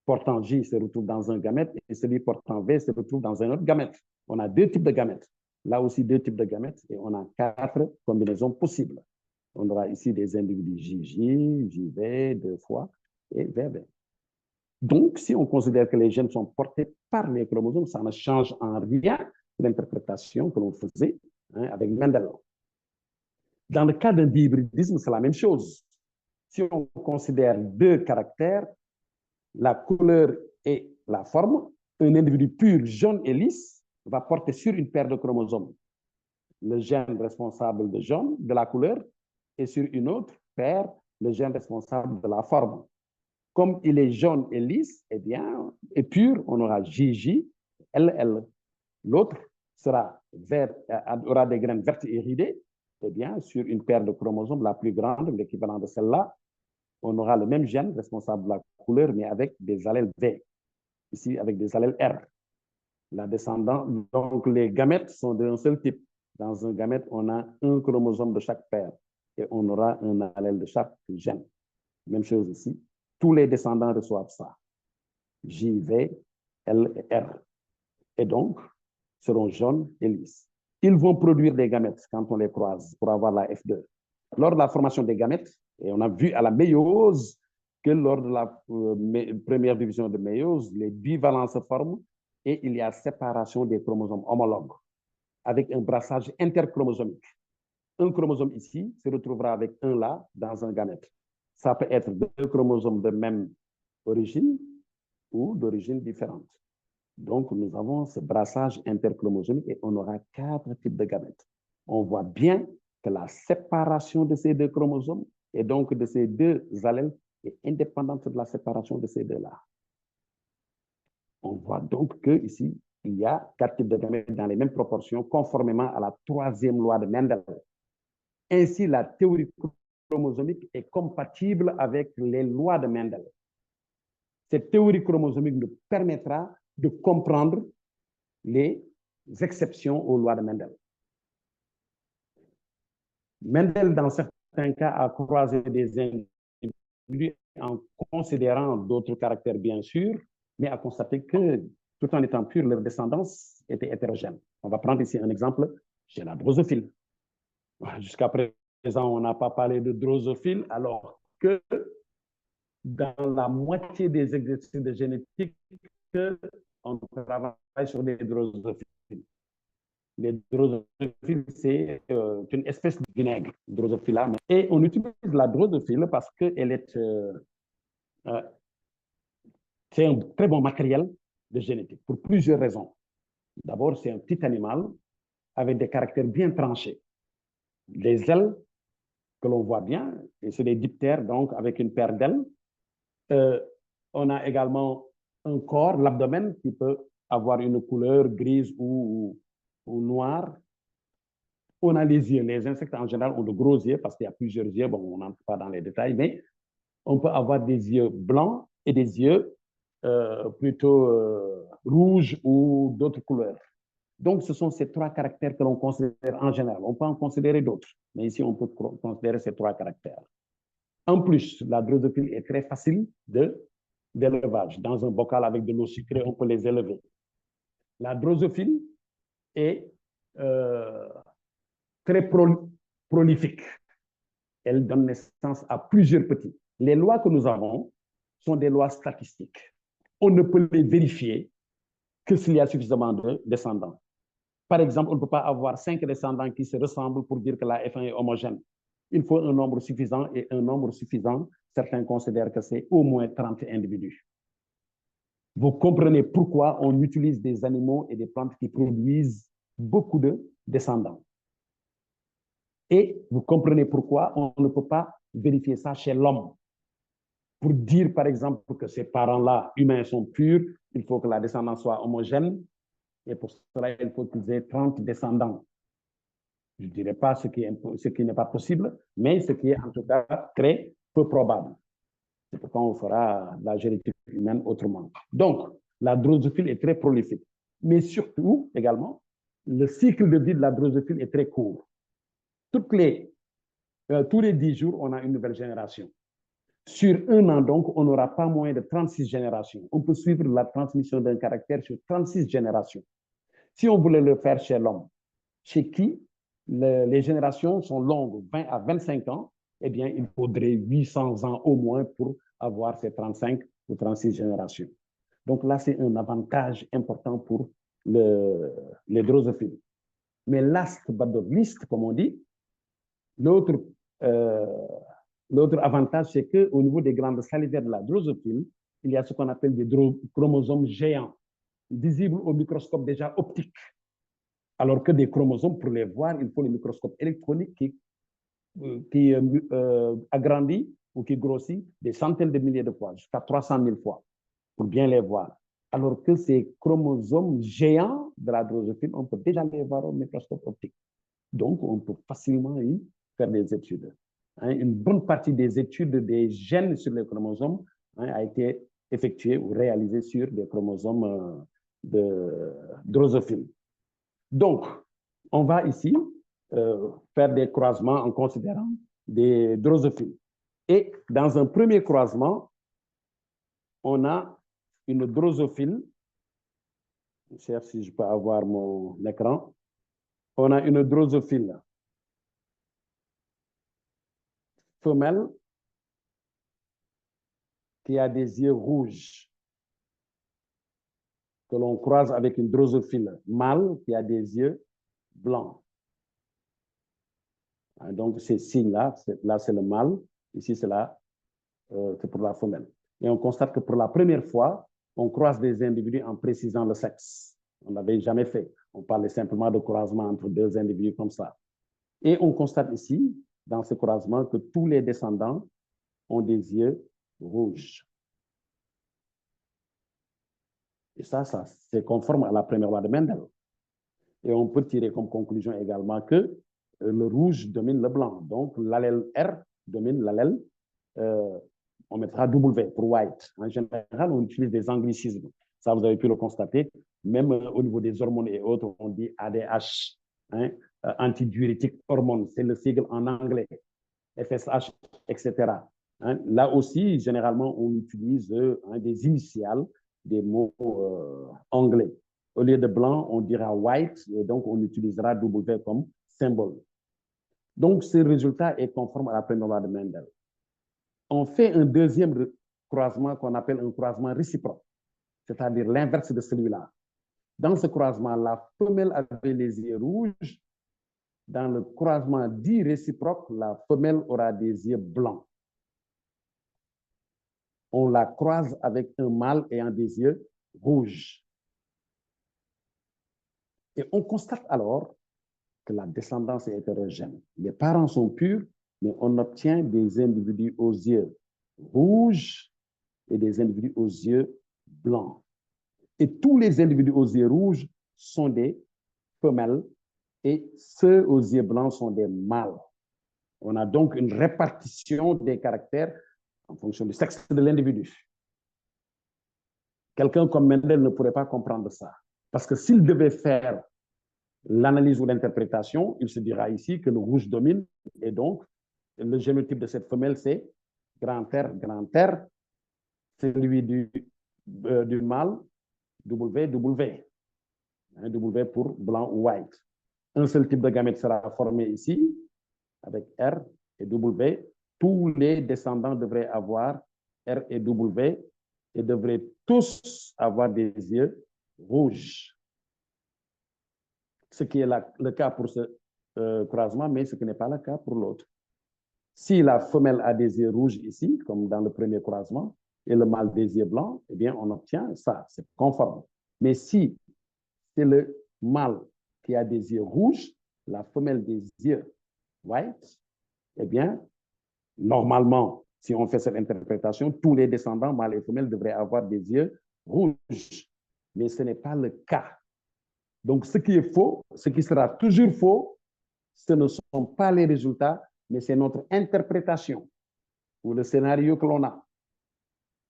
portant J, se retrouve dans un gamète, et celui portant V se retrouve dans un autre gamète. On a 2 types de gamètes. Là aussi, 2 types de gamètes, et on a 4 combinaisons possibles. On aura ici des individus JJ, JV, 2 fois, et VV. Donc, si on considère que les gènes sont portés par les chromosomes, ça ne change en rien l'interprétation que l'on faisait avec Mendel. Dans le cas d'un dihybridisme, c'est la même chose. Si on considère 2 caractères, la couleur et la forme, un individu pur, jaune et lisse, va porter sur une paire de chromosomes le gène responsable de jaune, de la couleur, et sur une autre paire, le gène responsable de la forme. Comme il est jaune et lisse, eh bien, et pur, on aura JJ, LL. L'autre sera vert, aura des graines vertes et iridées. Eh bien, sur une paire de chromosomes la plus grande, l'équivalent de celle-là, on aura le même gène responsable de la couleur, mais avec des allèles V. Ici, avec des allèles R. La descendante, donc les gamètes sont d'un seul type. Dans un gamète, on a un chromosome de chaque paire et on aura un allèle de chaque gène. Même chose ici. Tous les descendants reçoivent ça. J, V, L et R. Et donc, seront jaunes et lisses. Ils vont produire des gamètes quand on les croise pour avoir la F2. Lors de la formation des gamètes, et on a vu à la méiose que lors de la première division de méiose, les bivalents se forment et il y a séparation des chromosomes homologues avec un brassage interchromosomique. Un chromosome ici se retrouvera avec un là dans un gamète. Ça peut être deux chromosomes de même origine ou d'origine différente. Donc, nous avons ce brassage interchromosomique et on aura 4 types de gamètes. On voit bien que la séparation de ces deux chromosomes et donc de ces deux allèles est indépendante de la séparation de ces deux-là. On voit donc qu'ici, il y a 4 types de gamètes dans les mêmes proportions, conformément à la 3e loi de Mendel. Ainsi, la théorie chromosomique est compatible avec les lois de Mendel. Cette théorie chromosomique nous permettra de comprendre les exceptions aux lois de Mendel. Mendel, dans certains cas, a croisé des individus en considérant d'autres caractères, bien sûr, mais a constaté que, tout en étant pure, leur descendance était hétérogène. On va prendre ici un exemple chez la drosophile. Jusqu'à présent, on n'a pas parlé de drosophile, alors que dans la moitié des exercices de génétique, on travaille sur les drosophiles. Les drosophiles, c'est une espèce de vinaigre, Drosophila. Et on utilise la drosophile parce qu'elle est c'est un très bon matériel de génétique pour plusieurs raisons. D'abord, c'est un petit animal avec des caractères bien tranchés. Les ailes que l'on voit bien, et c'est des diptères, donc avec une paire d'ailes. On a également un corps, l'abdomen, qui peut avoir une couleur grise ou noire. On a les yeux. Les insectes, en général, ont de gros yeux parce qu'il y a plusieurs yeux. Bon, on n'entre pas dans les détails, mais on peut avoir des yeux blancs et des yeux plutôt rouges ou d'autres couleurs. Donc, ce sont ces 3 caractères que l'on considère en général. On peut en considérer d'autres, mais ici, on peut considérer ces 3 caractères. En plus, la drosophile est très facile d'élevage. Dans un bocal avec de l'eau sucrée, on peut les élever. La drosophile est très prolifique. Elle donne naissance à plusieurs petits. Les lois que nous avons sont des lois statistiques. On ne peut les vérifier que s'il y a suffisamment de descendants. Par exemple, on ne peut pas avoir 5 descendants qui se ressemblent pour dire que la F1 est homogène. Il faut un nombre suffisant, et un nombre suffisant, certains considèrent que c'est au moins 30 individus. Vous comprenez pourquoi on utilise des animaux et des plantes qui produisent beaucoup de descendants. Et vous comprenez pourquoi on ne peut pas vérifier ça chez l'homme. Pour dire, par exemple, que ces parents-là, humains, sont purs, il faut que la descendance soit homogène. Et pour cela, il faut qu'ils aient 30 descendants. Je ne dirais pas ce qui n'est pas possible, mais ce qui est en tout cas très peu probable. C'est pourquoi on fera la génétique humaine autrement. Donc, la drosophile est très prolifique. Mais surtout, également, le cycle de vie de la drosophile est très court. Tous les 10 jours, on a une nouvelle génération. Sur un an, donc, on n'aura pas moins de 36 générations. On peut suivre la transmission d'un caractère sur 36 générations. Si on voulait le faire chez l'homme, chez qui les générations sont longues, 20 à 25 ans, eh bien, il faudrait 800 ans au moins pour avoir ces 35 ou 36 générations. Donc là, c'est un avantage important pour les drosophiles. Mais last but not least, comme on dit, l'autre avantage, c'est qu'au niveau des glandes salivaires de la drosophile, il y a ce qu'on appelle des chromosomes géants, visibles au microscope déjà optique. Alors que des chromosomes, pour les voir, il faut le microscope électronique qui agrandit ou qui grossit des centaines de milliers de fois, jusqu'à 300 000 fois, pour bien les voir. Alors que ces chromosomes géants de la drosophile, on peut déjà les voir au microscope optique. Donc, on peut facilement y faire des études. Une bonne partie des études des gènes sur les chromosomes a été effectuée ou réalisée sur des chromosomes de drosophile. Donc, on va ici faire des croisements en considérant des drosophiles. Et dans un premier croisement, on a une drosophile cher si je peux avoir mon écran. On a une drosophile femelle qui a des yeux rouges, que l'on croise avec une drosophile mâle qui a des yeux blancs. Donc, ces signes-là, là c'est le mâle, ici c'est pour la femelle. Et on constate que pour la première fois, on croise des individus en précisant le sexe. On n'avait jamais fait. On parlait simplement de croisement entre deux individus comme ça. Et on constate ici, dans ce croisement, que tous les descendants ont des yeux rouges. Et ça c'est conforme à la première loi de Mendel. Et on peut tirer comme conclusion également que le rouge domine le blanc. Donc, l'allèle R domine l'allèle, on mettra W pour white. En général, on utilise des anglicismes. Ça, vous avez pu le constater. Même au niveau des hormones et autres, on dit ADH, hein, antidiurétique hormone. C'est le sigle en anglais. FSH, etc. Hein. Là aussi, généralement, on utilise des initiales, des mots anglais. Au lieu de blanc, on dira white, et donc on utilisera W comme symbole. Donc, ce résultat est conforme à la première loi de Mendel. On fait un deuxième croisement qu'on appelle un croisement réciproque, c'est-à-dire l'inverse de celui-là. Dans ce croisement, la femelle avait les yeux rouges. Dans le croisement dit réciproque, la femelle aura des yeux blancs. On la croise avec un mâle ayant des yeux rouges. Et on constate alors que la descendance est hétérogène. Les parents sont purs, mais on obtient des individus aux yeux rouges et des individus aux yeux blancs. Et tous les individus aux yeux rouges sont des femelles et ceux aux yeux blancs sont des mâles. On a donc une répartition des caractères en fonction du sexe de l'individu. Quelqu'un comme Mendel ne pourrait pas comprendre ça. Parce que s'il devait faire l'analyse ou l'interprétation, il se dira ici que le rouge domine et donc le génotype de cette femelle, c'est grand R, celui du mâle, W. W pour blanc ou white. Un seul type de gamète sera formé ici, avec R et W. Tous les descendants devraient avoir R et W et devraient tous avoir des yeux rouges. Ce qui est le cas pour ce croisement, mais ce qui n'est pas le cas pour l'autre. Si la femelle a des yeux rouges ici, comme dans le premier croisement, et le mâle des yeux blancs, eh bien, on obtient ça, c'est conforme. Mais si c'est le mâle qui a des yeux rouges, la femelle des yeux white, eh bien, normalement, si on fait cette interprétation, tous les descendants, mâles et femelles, devraient avoir des yeux rouges. Mais ce n'est pas le cas. Donc, ce qui est faux, ce qui sera toujours faux, ce ne sont pas les résultats, mais c'est notre interprétation ou le scénario que l'on a.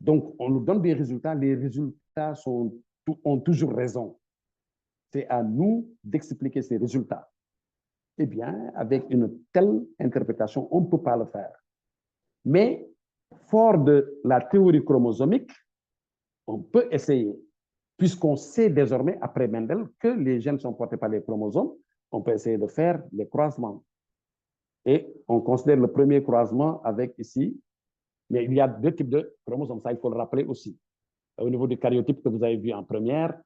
Donc, on nous donne des résultats, les résultats ont toujours raison. C'est à nous d'expliquer ces résultats. Eh bien, avec une telle interprétation, on ne peut pas le faire. Mais, fort de la théorie chromosomique, on peut essayer. Puisqu'on sait désormais, après Mendel, que les gènes sont portés par les chromosomes, on peut essayer de faire des croisements. Et on considère le premier croisement avec ici, mais il y a deux types de chromosomes, ça il faut le rappeler aussi. Au niveau du karyotype que vous avez vu en première,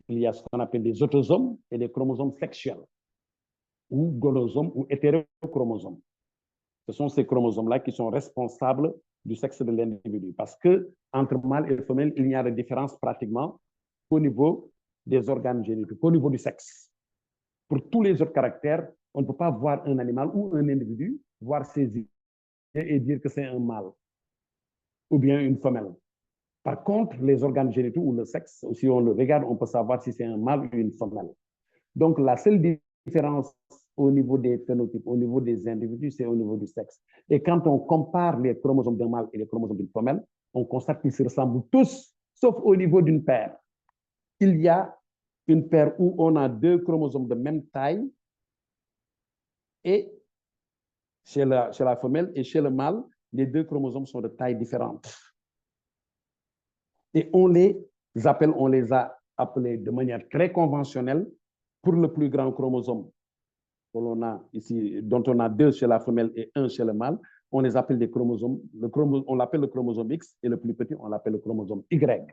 il y a ce qu'on appelle des autosomes et des chromosomes sexuels, ou gonosomes ou hétérochromosomes. Ce sont ces chromosomes-là qui sont responsables du sexe de l'individu. Parce que entre mâle et femelle, il n'y a de différence pratiquement au niveau des organes génétiques, au niveau du sexe. Pour tous les autres caractères, on ne peut pas voir un animal ou un individu, voir ses yeux et dire que c'est un mâle ou bien une femelle. Par contre, les organes génitaux ou le sexe, si on le regarde, on peut savoir si c'est un mâle ou une femelle. Donc, la seule différence au niveau des phénotypes, au niveau des individus, c'est au niveau du sexe. Et quand on compare les chromosomes d'un mâle et les chromosomes d'une femelle, on constate qu'ils se ressemblent tous, sauf au niveau d'une paire. Il y a une paire où on a deux chromosomes de même taille et chez la femelle et chez le mâle, les deux chromosomes sont de taille différente. Et on les appelle, on les a appelés de manière très conventionnelle pour le plus grand chromosome, on a ici, dont on a 2 chez la femelle et 1 chez le mâle, on les appelle des chromosomes. On l'appelle le chromosome X et le plus petit, on l'appelle le chromosome Y.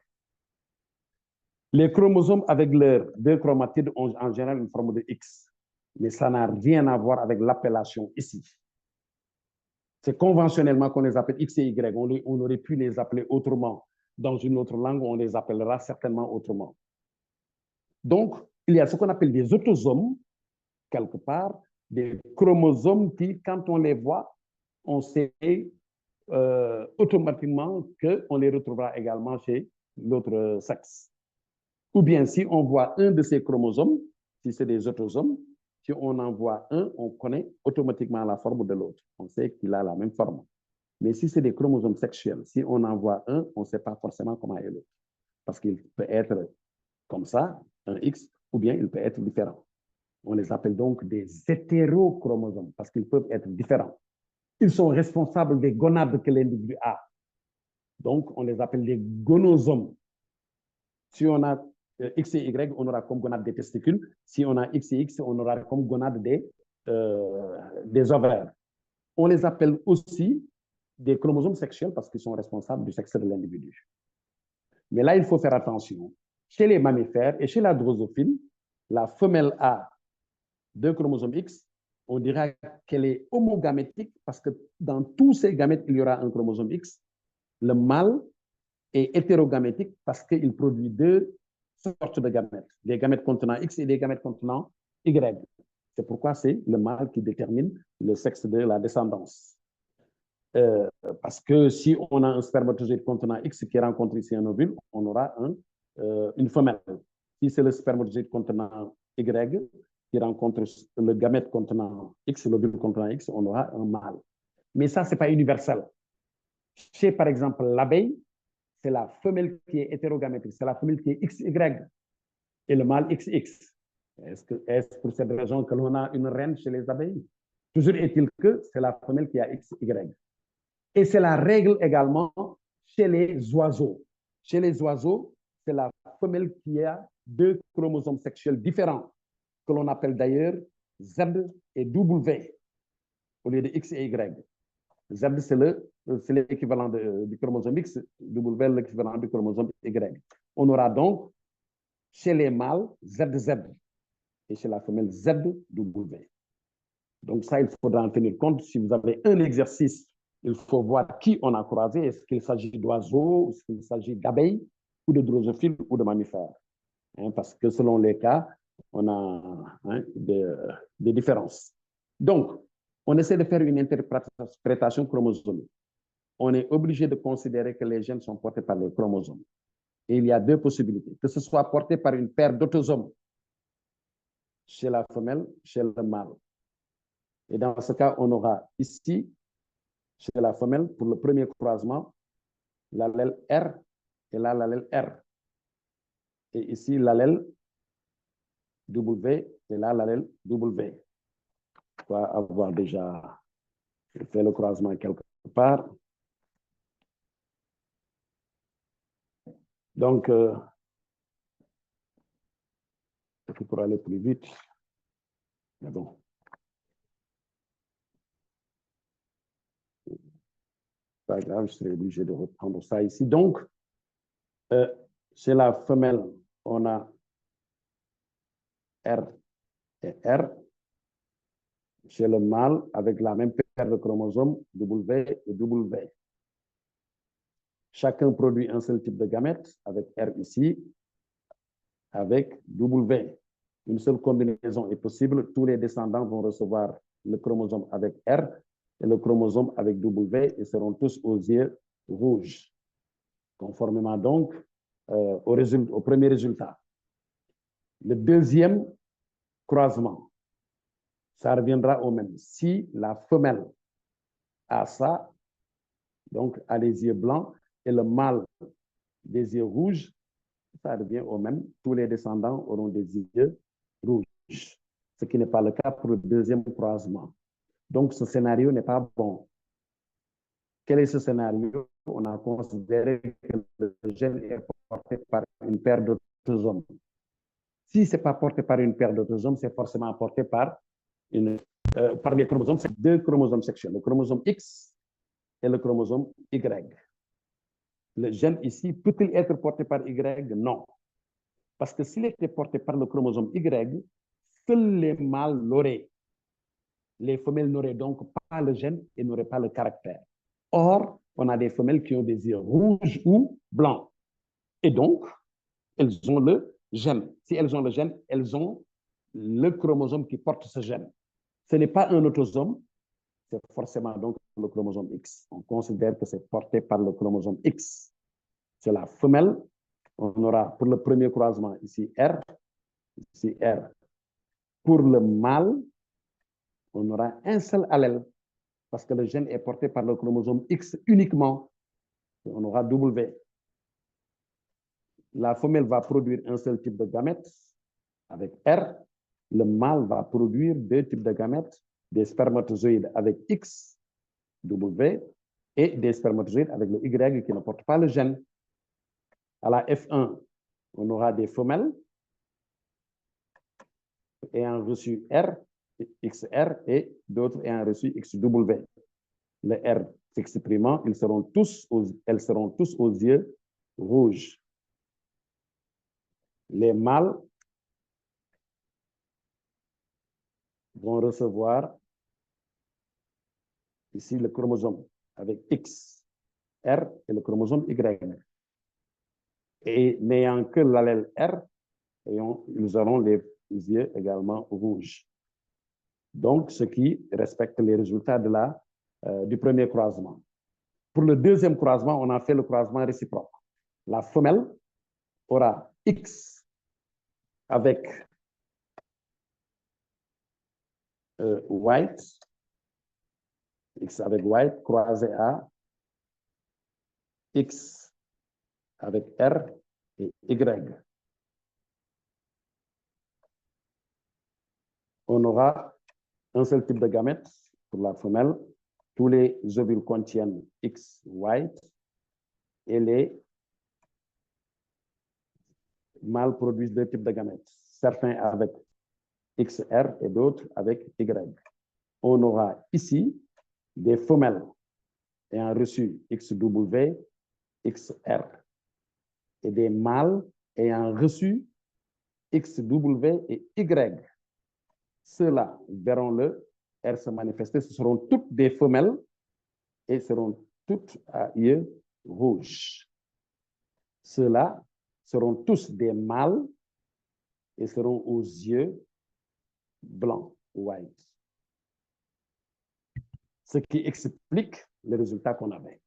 Les chromosomes avec leurs 2 chromatides ont en général une forme de X, mais ça n'a rien à voir avec l'appellation ici. C'est conventionnellement qu'on les appelle X et Y. On aurait pu les appeler autrement. Dans une autre langue, on les appellera certainement autrement. Donc, il y a ce qu'on appelle des autosomes, quelque part, des chromosomes qui, quand on les voit, on sait automatiquement qu'on les retrouvera également chez l'autre sexe. Ou bien, si on voit un de ces chromosomes, si c'est des autosomes, si on en voit un, on connaît automatiquement la forme de l'autre. On sait qu'il a la même forme. Mais si c'est des chromosomes sexuels, si on en voit un, on ne sait pas forcément comment est l'autre. Parce qu'il peut être comme ça, un X, ou bien il peut être différent. On les appelle donc des hétérochromosomes parce qu'ils peuvent être différents. Ils sont responsables des gonades que l'individu a. Donc, on les appelle des gonosomes. Si on a X et Y, on aura comme gonade des testicules. Si on a X et X, on aura comme gonade des ovaires. On les appelle aussi des chromosomes sexuels parce qu'ils sont responsables du sexe de l'individu. Mais là, il faut faire attention. Chez les mammifères et chez la drosophile, la femelle a 2 chromosomes X, on dira qu'elle est homogamétique parce que dans tous ces gamètes, il y aura un chromosome X. Le mâle est hétérogamétique parce qu'il produit 2 sortes de gamètes, des gamètes contenant X et des gamètes contenant Y. C'est pourquoi c'est le mâle qui détermine le sexe de la descendance. Parce que si on a un spermatozoïde contenant X qui rencontre ici un ovule, on aura une femelle. Si c'est le spermatozoïde contenant Y qui rencontre le gamète contenant X, l'ovule contenant X, on aura un mâle. Mais ça, ce n'est pas universel. Chez, par exemple, l'abeille, c'est la femelle qui est hétérogamétique, c'est la femelle qui est XY et le mâle XX. Est-ce pour cette raison que l'on a une reine chez les abeilles? Toujours est-il que c'est la femelle qui a XY. Et c'est la règle également chez les oiseaux. Chez les oiseaux, c'est la femelle qui a 2 chromosomes sexuels différents, que l'on appelle d'ailleurs Z et W, au lieu de X et Y. Z, c'est l'équivalent du chromosome X, W, l'équivalent du chromosome Y. On aura donc, chez les mâles, ZZ, et chez la femelle, ZW. Donc ça, il faudra en tenir compte. Si vous avez un exercice, il faut voir qui on a croisé. Est-ce qu'il s'agit d'oiseaux, est-ce qu'il s'agit d'abeilles, ou de drosophiles, ou de mammifères. Parce que selon les cas, on a des différences. Donc, on essaie de faire une interprétation chromosomique. On est obligé de considérer que les gènes sont portés par les chromosomes. Et il y a 2 possibilités. Que ce soit porté par une paire d'autosomes chez la femelle, chez le mâle. Et dans ce cas, on aura ici, chez la femelle, pour le premier croisement, l'allèle R et là l'allèle R. Et ici, l'allèle W et là l'allèle W. On va avoir déjà fait le croisement quelque part. Donc, pour aller plus vite, mais bon. Pas grave, je serai obligé de reprendre ça ici. Donc, chez la femelle, on a R et R. Chez le mâle, avec la même paire de chromosomes, W et W. Chacun produit un seul type de gamète, avec R ici, avec W. Une seule combinaison est possible. Tous les descendants vont recevoir le chromosome avec R et le chromosome avec W et seront tous aux yeux rouges. Conformément donc au premier résultat. Le deuxième croisement, ça reviendra au même. Si la femelle a ça, donc a les yeux blancs, et le mâle des yeux rouges, ça revient au même. Tous les descendants auront des yeux rouges, ce qui n'est pas le cas pour le deuxième croisement. Donc, ce scénario n'est pas bon. Quel est ce scénario? On a considéré que le gène est porté par une paire d'autosomes. Si ce n'est pas porté par une paire d'autosomes, c'est forcément porté par les chromosomes. C'est deux chromosomes sexuels, le chromosome X et le chromosome Y. Le gène ici, peut-il être porté par Y? Non. Parce que s'il était porté par le chromosome Y, seuls les mâles l'auraient. Les femelles n'auraient donc pas le gène et n'auraient pas le caractère. Or, on a des femelles qui ont des yeux rouges ou blancs. Et donc, elles ont le gène. Si elles ont le gène, elles ont le chromosome qui porte ce gène. Ce n'est pas un autosome, c'est forcément donc le chromosome X. On considère que c'est porté par le chromosome X. C'est la femelle. On aura pour le premier croisement ici R, ici R. Pour le mâle, on aura un seul allèle parce que le gène est porté par le chromosome X uniquement. On aura W. La femelle va produire un seul type de gamètes avec R. Le mâle va produire deux types de gamètes, des spermatozoïdes avec X, W, et des spermatozoïdes avec le Y qui ne porte pas le gène. À la F1, on aura des femelles ayant reçu R, XR, et d'autres ayant reçu XW. Le R s'exprimant, elles seront tous aux yeux rouges. Les mâles vont recevoir ici le chromosome avec X, R et le chromosome Y. Et n'ayant que l'allèle R, ils auront les yeux également rouges. Donc, ce qui respecte les résultats du premier croisement. Pour le deuxième croisement, on a fait le croisement réciproque. La femelle aura X avec white, X avec white croisé à X avec R et Y. On aura un seul type de gamète pour la femelle. Tous les ovules contiennent X white et les mâles produisent deux types de gamètes, certains avec XR et d'autres avec Y. On aura ici des femelles ayant reçu XW, XR et des mâles ayant reçu XW et Y. Ceux-là verront le R se manifester. Ce seront toutes des femelles et seront toutes à yeux rouges. Ceux-là seront tous des mâles et seront aux yeux blancs, white. Ce qui explique les résultats qu'on avait.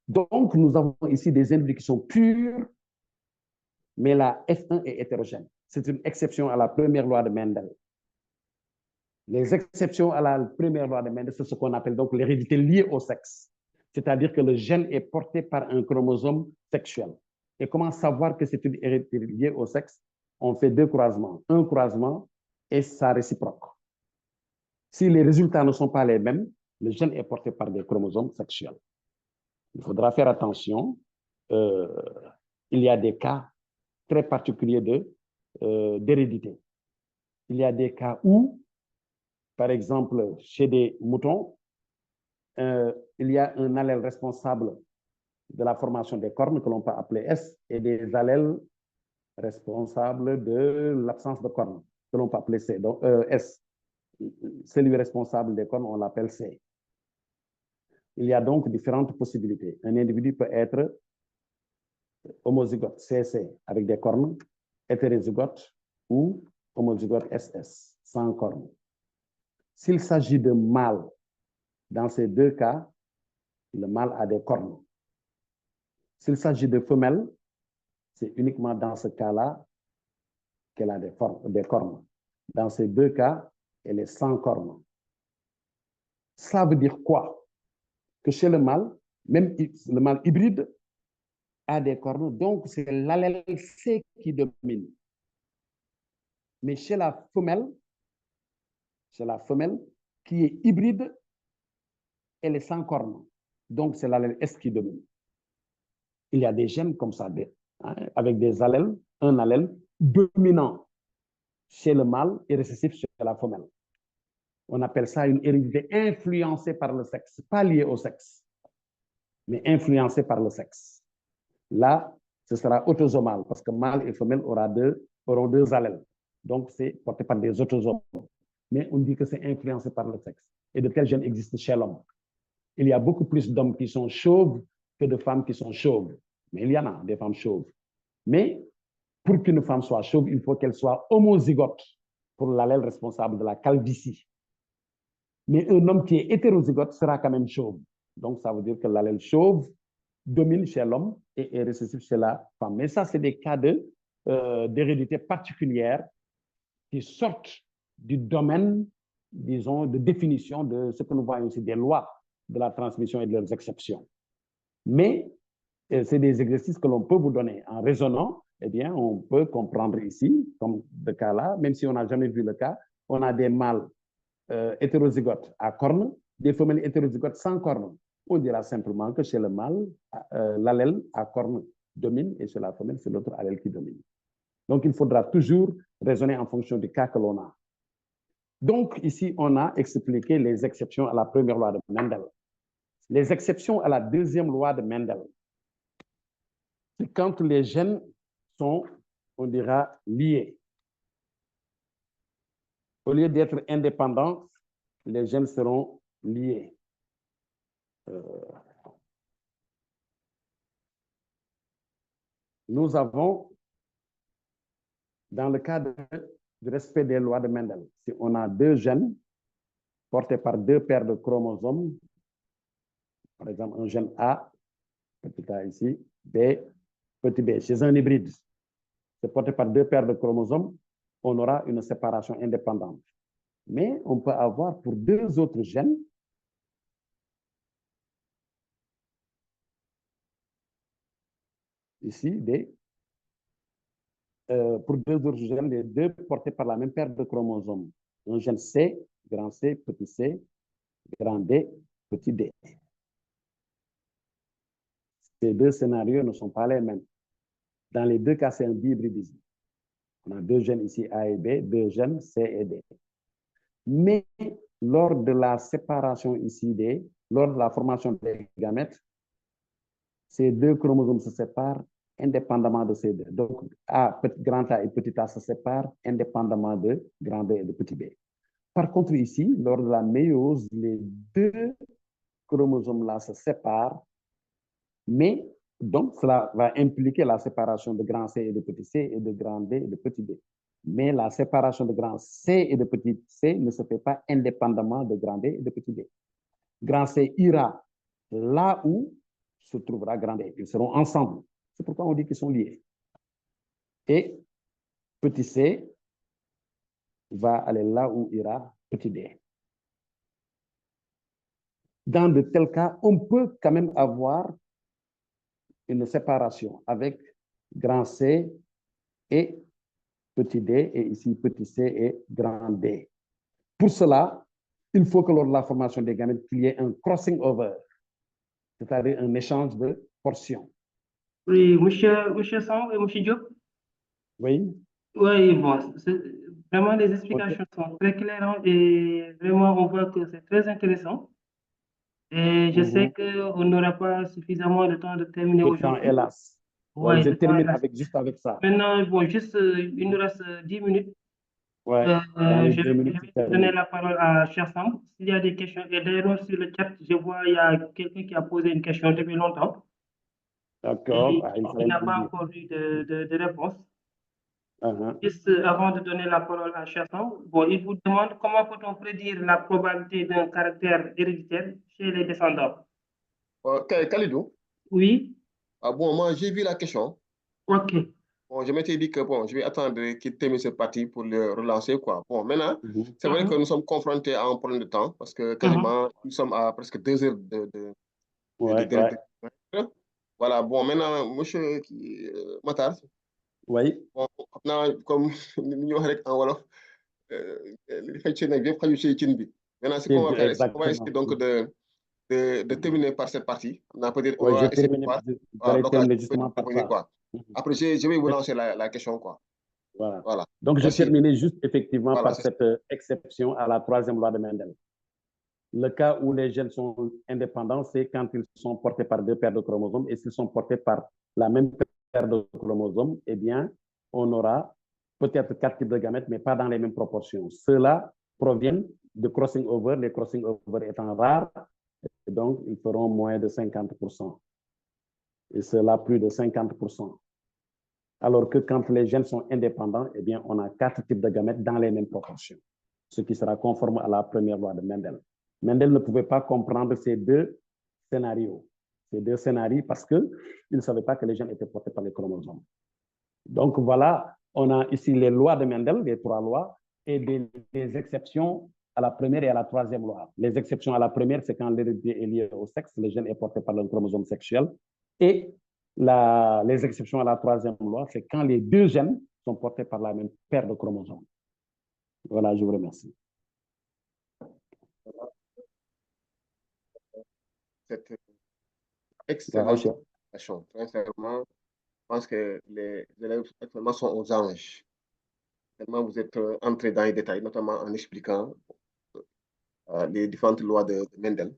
Donc, nous avons ici des individus qui sont purs, mais la F1 est hétérogène. C'est une exception à la première loi de Mendel. Les exceptions à la première loi de Mendel, c'est ce qu'on appelle donc l'hérédité liée au sexe. C'est-à-dire que le gène est porté par un chromosome sexuel. Et comment savoir que c'est une hérédité liée au sexe? On fait deux croisements. Un croisement et sa réciproque. Si les résultats ne sont pas les mêmes, le gène est porté par des chromosomes sexuels. Il faudra faire attention. Il y a des cas très particuliers d'hérédité. Il y a des cas où, par exemple, chez des moutons, il y a un allèle responsable de la formation des cornes que l'on peut appeler S et des allèles responsables de l'absence de cornes que l'on peut appeler C. Donc, S. Celui responsable des cornes, on l'appelle C. Il y a donc différentes possibilités. Un individu peut être homozygote CC avec des cornes, hétérozygote ou homozygote SS sans cornes. S'il s'agit de mâle, dans ces deux cas, le mâle a des cornes. S'il s'agit de femelle, c'est uniquement dans ce cas-là qu'elle a des cornes. Dans ces deux cas, elle est sans cornes. Ça veut dire quoi? Que chez le mâle, même le mâle hybride a des cornes, donc c'est l'allèle C qui domine. Mais chez la femelle qui est hybride, elle est sans cornes. Donc c'est l'allèle S qui domine. Il y a des gènes comme ça, avec des allèles un allèle dominant chez le mâle et récessif chez la femelle. On appelle ça une hérédité influencée par le sexe, pas liée au sexe, mais influencée par le sexe. Là, ce sera autosomal parce que mâle et femelle auront deux allèles. Donc, c'est porté par des autosomes. Mais on dit que c'est influencé par le sexe. Et de tels gènes existent chez l'homme. Il y a beaucoup plus d'hommes qui sont chauves que de femmes qui sont chauves. Mais il y en a des femmes chauves. Mais pour qu'une femme soit chauve, il faut qu'elle soit homozygote pour l'allèle responsable de la calvitie. Mais un homme qui est hétérozygote sera quand même chauve. Donc, ça veut dire que l'allèle chauve domine chez l'homme et est récessif chez la femme. Mais ça, c'est des cas d'hérédité particulière qui sortent du domaine, disons, de définition de ce que nous voyons ici, des lois de la transmission et de leurs exceptions. Mais c'est des exercices que l'on peut vous donner. En raisonnant, eh bien, on peut comprendre ici, comme le cas là, même si on n'a jamais vu le cas, on a des mâles hétérozygotes à cornes, des femelles hétérozygotes sans cornes. On dira simplement que chez le mâle, l'allèle à cornes domine et chez la femelle, c'est l'autre allèle qui domine. Donc, il faudra toujours raisonner en fonction du cas que l'on a. Donc, ici, on a expliqué les exceptions à la première loi de Mendel. Les exceptions à la deuxième loi de Mendel, c'est quand les gènes sont, on dira, liés. Au lieu d'être indépendants, les gènes seront liés. Nous avons, dans le cas du respect des lois de Mendel, si on a deux gènes portés par deux paires de chromosomes, par exemple un gène A, petit a ici, B, petit b, chez un hybride, c'est porté par deux paires de chromosomes, on aura une séparation indépendante. Mais on peut avoir pour deux autres gènes, ici, pour deux autres gènes, les deux portés par la même paire de chromosomes. Un gène C, grand C, petit c, grand D, petit d. Ces deux scénarios ne sont pas les mêmes. Dans les deux cas, c'est un bihybridisme. On a deux gènes ici, A et B, deux gènes C et D. Mais lors de la séparation ici lors de la formation des gamètes, ces deux chromosomes se séparent indépendamment de ces deux. Donc, grand A et petit a se séparent indépendamment de grand B et de petit b. Par contre, ici, lors de la méiose, les deux chromosomes-là se séparent, mais donc cela va impliquer la séparation de grand C et de petit c et de grand D et de petit d. Mais la séparation de grand C et de petit c ne se fait pas indépendamment de grand D et de petit d. Grand C ira là où se trouvera grand D. Ils seront ensemble. C'est pourquoi on dit qu'ils sont liés. Et petit c va aller là où ira petit d. Dans de tels cas, on peut quand même avoir une séparation avec grand C et petit d, et ici petit c et grand D. Pour cela, il faut que lors de la formation des gamètes, qu'il y ait un crossing over, c'est-à-dire un échange de portions. Oui, monsieur Samb et monsieur Diop. Oui. Oui, bon, vraiment les explications sont très claires et vraiment on voit que c'est très intéressant. Et je sais qu'on n'aura pas suffisamment de temps de terminer aujourd'hui. Hélas. Ouais, je termine juste avec ça. Maintenant, bon, juste, il nous reste 10 minutes. Ouais, dans les 2 minutes, je vais donner la parole à Cher Samb. S'il y a des questions, et d'ailleurs sur le chat, je vois il y a quelqu'un qui a posé une question depuis longtemps. D'accord. Il n'a pas encore eu de réponse. Juste avant de donner la parole à Cher Samb, bon, il vous demande comment peut-on prédire la probabilité d'un caractère héréditaire chez les descendants. Khalidou? Oui. Ah bon, moi j'ai vu la question. Ok. Bon, je m'étais dit que bon, je vais attendre qu'il termine cette partie pour le relancer, quoi. Bon, maintenant, c'est vrai que nous sommes confrontés à un problème de temps parce que quasiment, nous sommes à presque 2 heures de Voilà, bon, maintenant, monsieur Matar. Oui. Bon, comme nous avons en Wolof, maintenant, ce qu'on va faire, on va essayer donc de terminer par cette partie. On a peut-être Ouais, on je aura essayé de termine, voir j'allais l'occasion terminer de justement par poser, ça. quoi. Après, je vais vous lancer la question, quoi. Voilà. Voilà. Donc, je Merci. terminais juste effectivement Voilà, par cette exception à la troisième loi de Mendel. Le cas où les gènes sont indépendants, c'est quand ils sont portés par deux paires de chromosomes. Et s'ils sont portés par la même paire de chromosomes, eh bien, on aura peut-être 4 types de gamètes, mais pas dans les mêmes proportions. Ceux-là proviennent de crossing over, les crossing over étant rares, et donc ils feront moins de 50%. Et ceux-là, plus de 50%. Alors que quand les gènes sont indépendants, eh bien, on a 4 types de gamètes dans les mêmes proportions, ce qui sera conforme à la première loi de Mendel. Mendel ne pouvait pas comprendre ces deux scénarios parce qu'il ne savait pas que les gènes étaient portés par les chromosomes. Donc voilà, on a ici les lois de Mendel, les 3 lois, et des exceptions à la première et à la troisième loi. Les exceptions à la première, c'est quand l'hérédité est liée au sexe, le gène est porté par le chromosome sexuel, et les exceptions à la troisième loi, c'est quand les deux gènes sont portés par la même paire de chromosomes. Voilà, je vous remercie. Cette excellente Voilà, présentation. Très sincèrement, je pense que les élèves actuellement sont aux anges. Tellement vous êtes entrés dans les détails, notamment en expliquant les différentes lois de Mendel,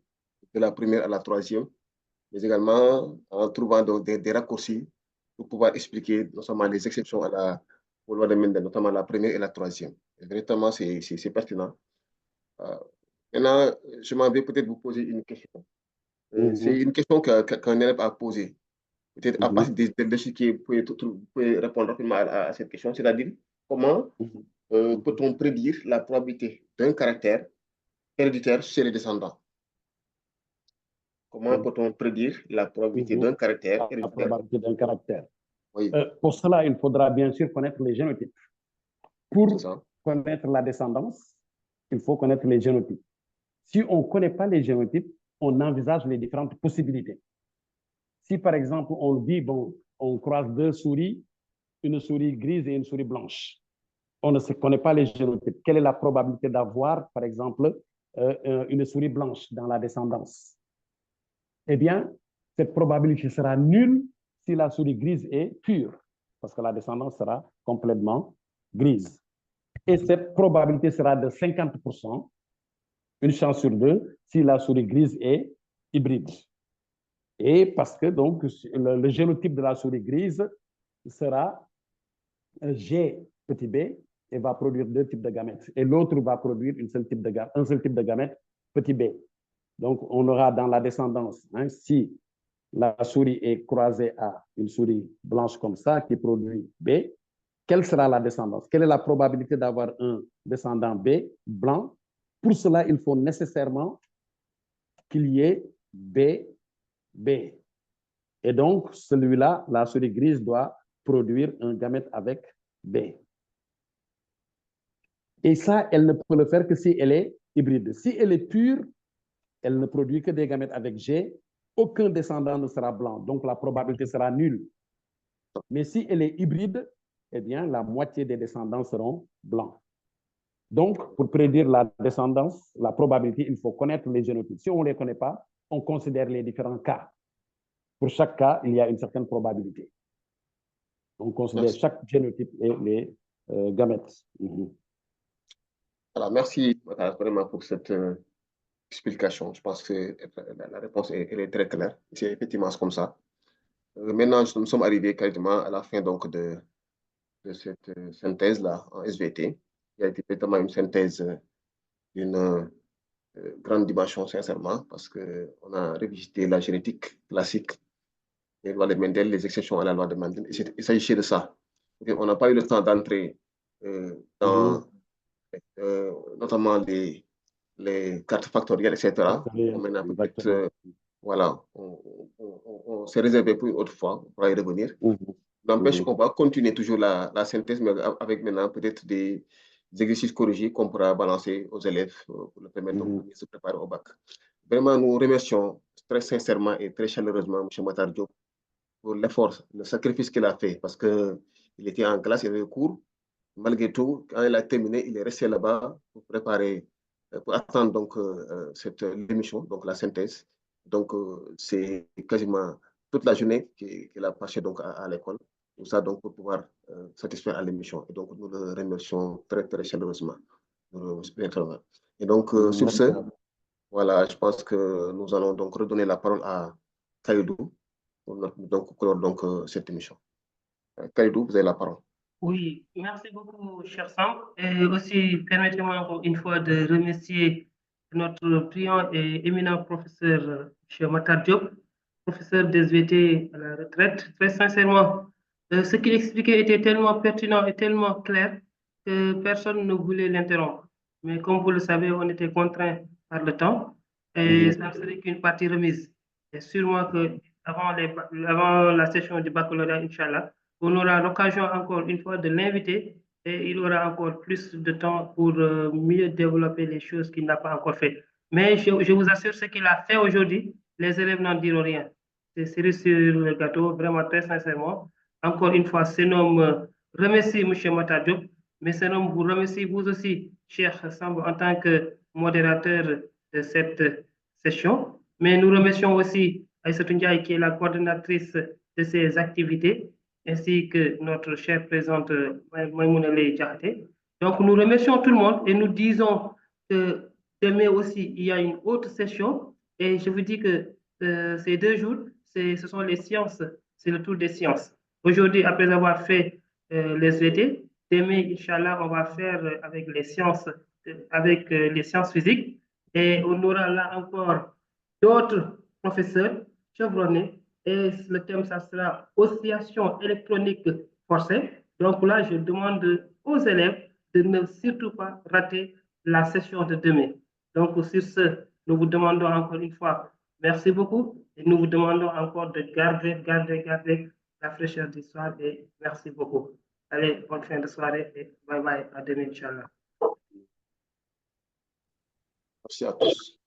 de la première à la troisième, mais également en trouvant des raccourcis pour pouvoir expliquer non seulement les exceptions aux lois de Mendel, notamment la première et la troisième. Et véritablement, c'est pertinent. Maintenant, je m'en vais peut-être vous poser une question. C'est une question qu'un élève a posée. Peut-être à partir de ce qui vous pouvez répondre rapidement à cette question, c'est-à-dire comment peut-on prédire la probabilité d'un caractère héréditaire chez les descendants? Comment peut-on prédire la probabilité d'un caractère La héréditaire? probabilité d'un caractère. Oui, Pour cela, il faudra bien sûr connaître les génotypes. c'est Pour ça. connaître la descendance, il faut connaître les génotypes. Si on ne connaît pas les génotypes, on envisage les différentes possibilités. Si par exemple, on dit, bon, on croise deux souris, une souris grise et une souris blanche, on ne connaît pas les génotypes. Quelle est la probabilité d'avoir, par exemple, une souris blanche dans la descendance? Eh bien, cette probabilité sera nulle si la souris grise est pure, parce que la descendance sera complètement grise. Et cette probabilité sera de 50%, une chance sur 2, si la souris grise est hybride. Et parce que donc le génotype de la souris grise sera G petit b et va produire 2 types de gamètes. Et l'autre va produire un seul type de gamète petit b. Donc, on aura dans la descendance, si la souris est croisée à une souris blanche comme ça qui produit B, quelle sera la descendance? Quelle est la probabilité d'avoir un descendant B blanc? Pour cela, il faut nécessairement qu'il y ait B, B. Et donc, celui-là, la souris grise doit produire un gamète avec B. Et ça, elle ne peut le faire que si elle est hybride. Si elle est pure, elle ne produit que des gamètes avec G, aucun descendant ne sera blanc, donc la probabilité sera nulle. Mais si elle est hybride, eh bien, la moitié des descendants seront blancs. Donc, pour prédire la descendance, la probabilité, il faut connaître les génotypes. Si on ne les connaît pas, on considère les différents cas. Pour chaque cas, il y a une certaine probabilité. On considère chaque génotype et les gamètes. Alors, merci vraiment pour cette explication. Je pense que la réponse elle est très claire. C'est effectivement comme ça. Maintenant, nous sommes arrivés quasiment à la fin donc, de cette synthèse-là en SVT. Il y a été effectivement une synthèse d'une grande dimension, sincèrement, parce qu'on a revisité la génétique classique, les lois de Mendel, les exceptions à la loi de Mendel. Il s'agissait de ça. On n'a pas eu le temps d'entrer dans notamment les cartes factorielles, etc. Maintenant, peut-être, voilà, on s'est réservé pour une autre fois, on pourra y revenir. N'empêche, on va continuer toujours la synthèse, mais avec maintenant peut-être des exercices corrigés qu'on pourra balancer aux élèves pour leur permettre de se préparer au bac. Vraiment, nous remercions très sincèrement et très chaleureusement M. Matar Diop pour l'effort, le sacrifice qu'il a fait, parce qu'il était en classe, il avait cours. Malgré tout, quand il a terminé, il est resté là-bas pour préparer, pour attendre donc cette émission, donc la synthèse. Donc, c'est quasiment toute la journée qu'il a passé donc à l'école. Tout ça donc pour pouvoir satisfaire à l'émission. Et donc, nous le remercions très, très chaleureusement. Et donc, sur ce, voilà, je pense que nous allons donc redonner la parole à Khalidou pour donc, clore donc, cette émission. Khalidou, vous avez la parole. Oui, merci beaucoup, cher Sam. Et aussi, permettez-moi encore une fois de remercier notre brillant et éminent professeur, M. Matar Diop, professeur d'SVT à la retraite. Très sincèrement, ce qu'il expliquait était tellement pertinent et tellement clair que personne ne voulait l'interrompre. Mais comme vous le savez, on était contraint par le temps et ça ne serait qu'une partie remise. Et sûrement que avant la session du baccalauréat, Inch'Allah, on aura l'occasion encore une fois de l'inviter et il aura encore plus de temps pour mieux développer les choses qu'il n'a pas encore fait. Mais je vous assure, ce qu'il a fait aujourd'hui, les élèves n'en diront rien. C'est cerise sur le gâteau, vraiment très sincèrement. Encore une fois, ce nom remercie M. Matar Diop, mais ce nom vous remercie vous aussi, cher Samb, en tant que modérateur de cette session. Mais nous remercions aussi Aïssatou Ndiaye, qui est la coordonnatrice de ces activités, ainsi que notre chère présente Maïmouna Leye Diakhaté. Donc, nous remercions tout le monde et nous disons que demain aussi, il y a une autre session. Et je vous dis que ces 2 jours, ce sont les sciences, c'est le tour des sciences. Aujourd'hui, après avoir fait les VT, demain, Inch'Allah, on va faire avec les sciences physiques. Et on aura là encore d'autres professeurs chevronnés. Et le thème, ça sera oscillation électronique forcée. Donc là, je demande aux élèves de ne surtout pas rater la session de demain. Donc, sur ce, nous vous demandons encore une fois, merci beaucoup. Et nous vous demandons encore de garder la fraîcheur du soir. Et merci beaucoup. Allez, bonne fin de soirée et bye bye. À demain, Inch'Allah. Merci à tous.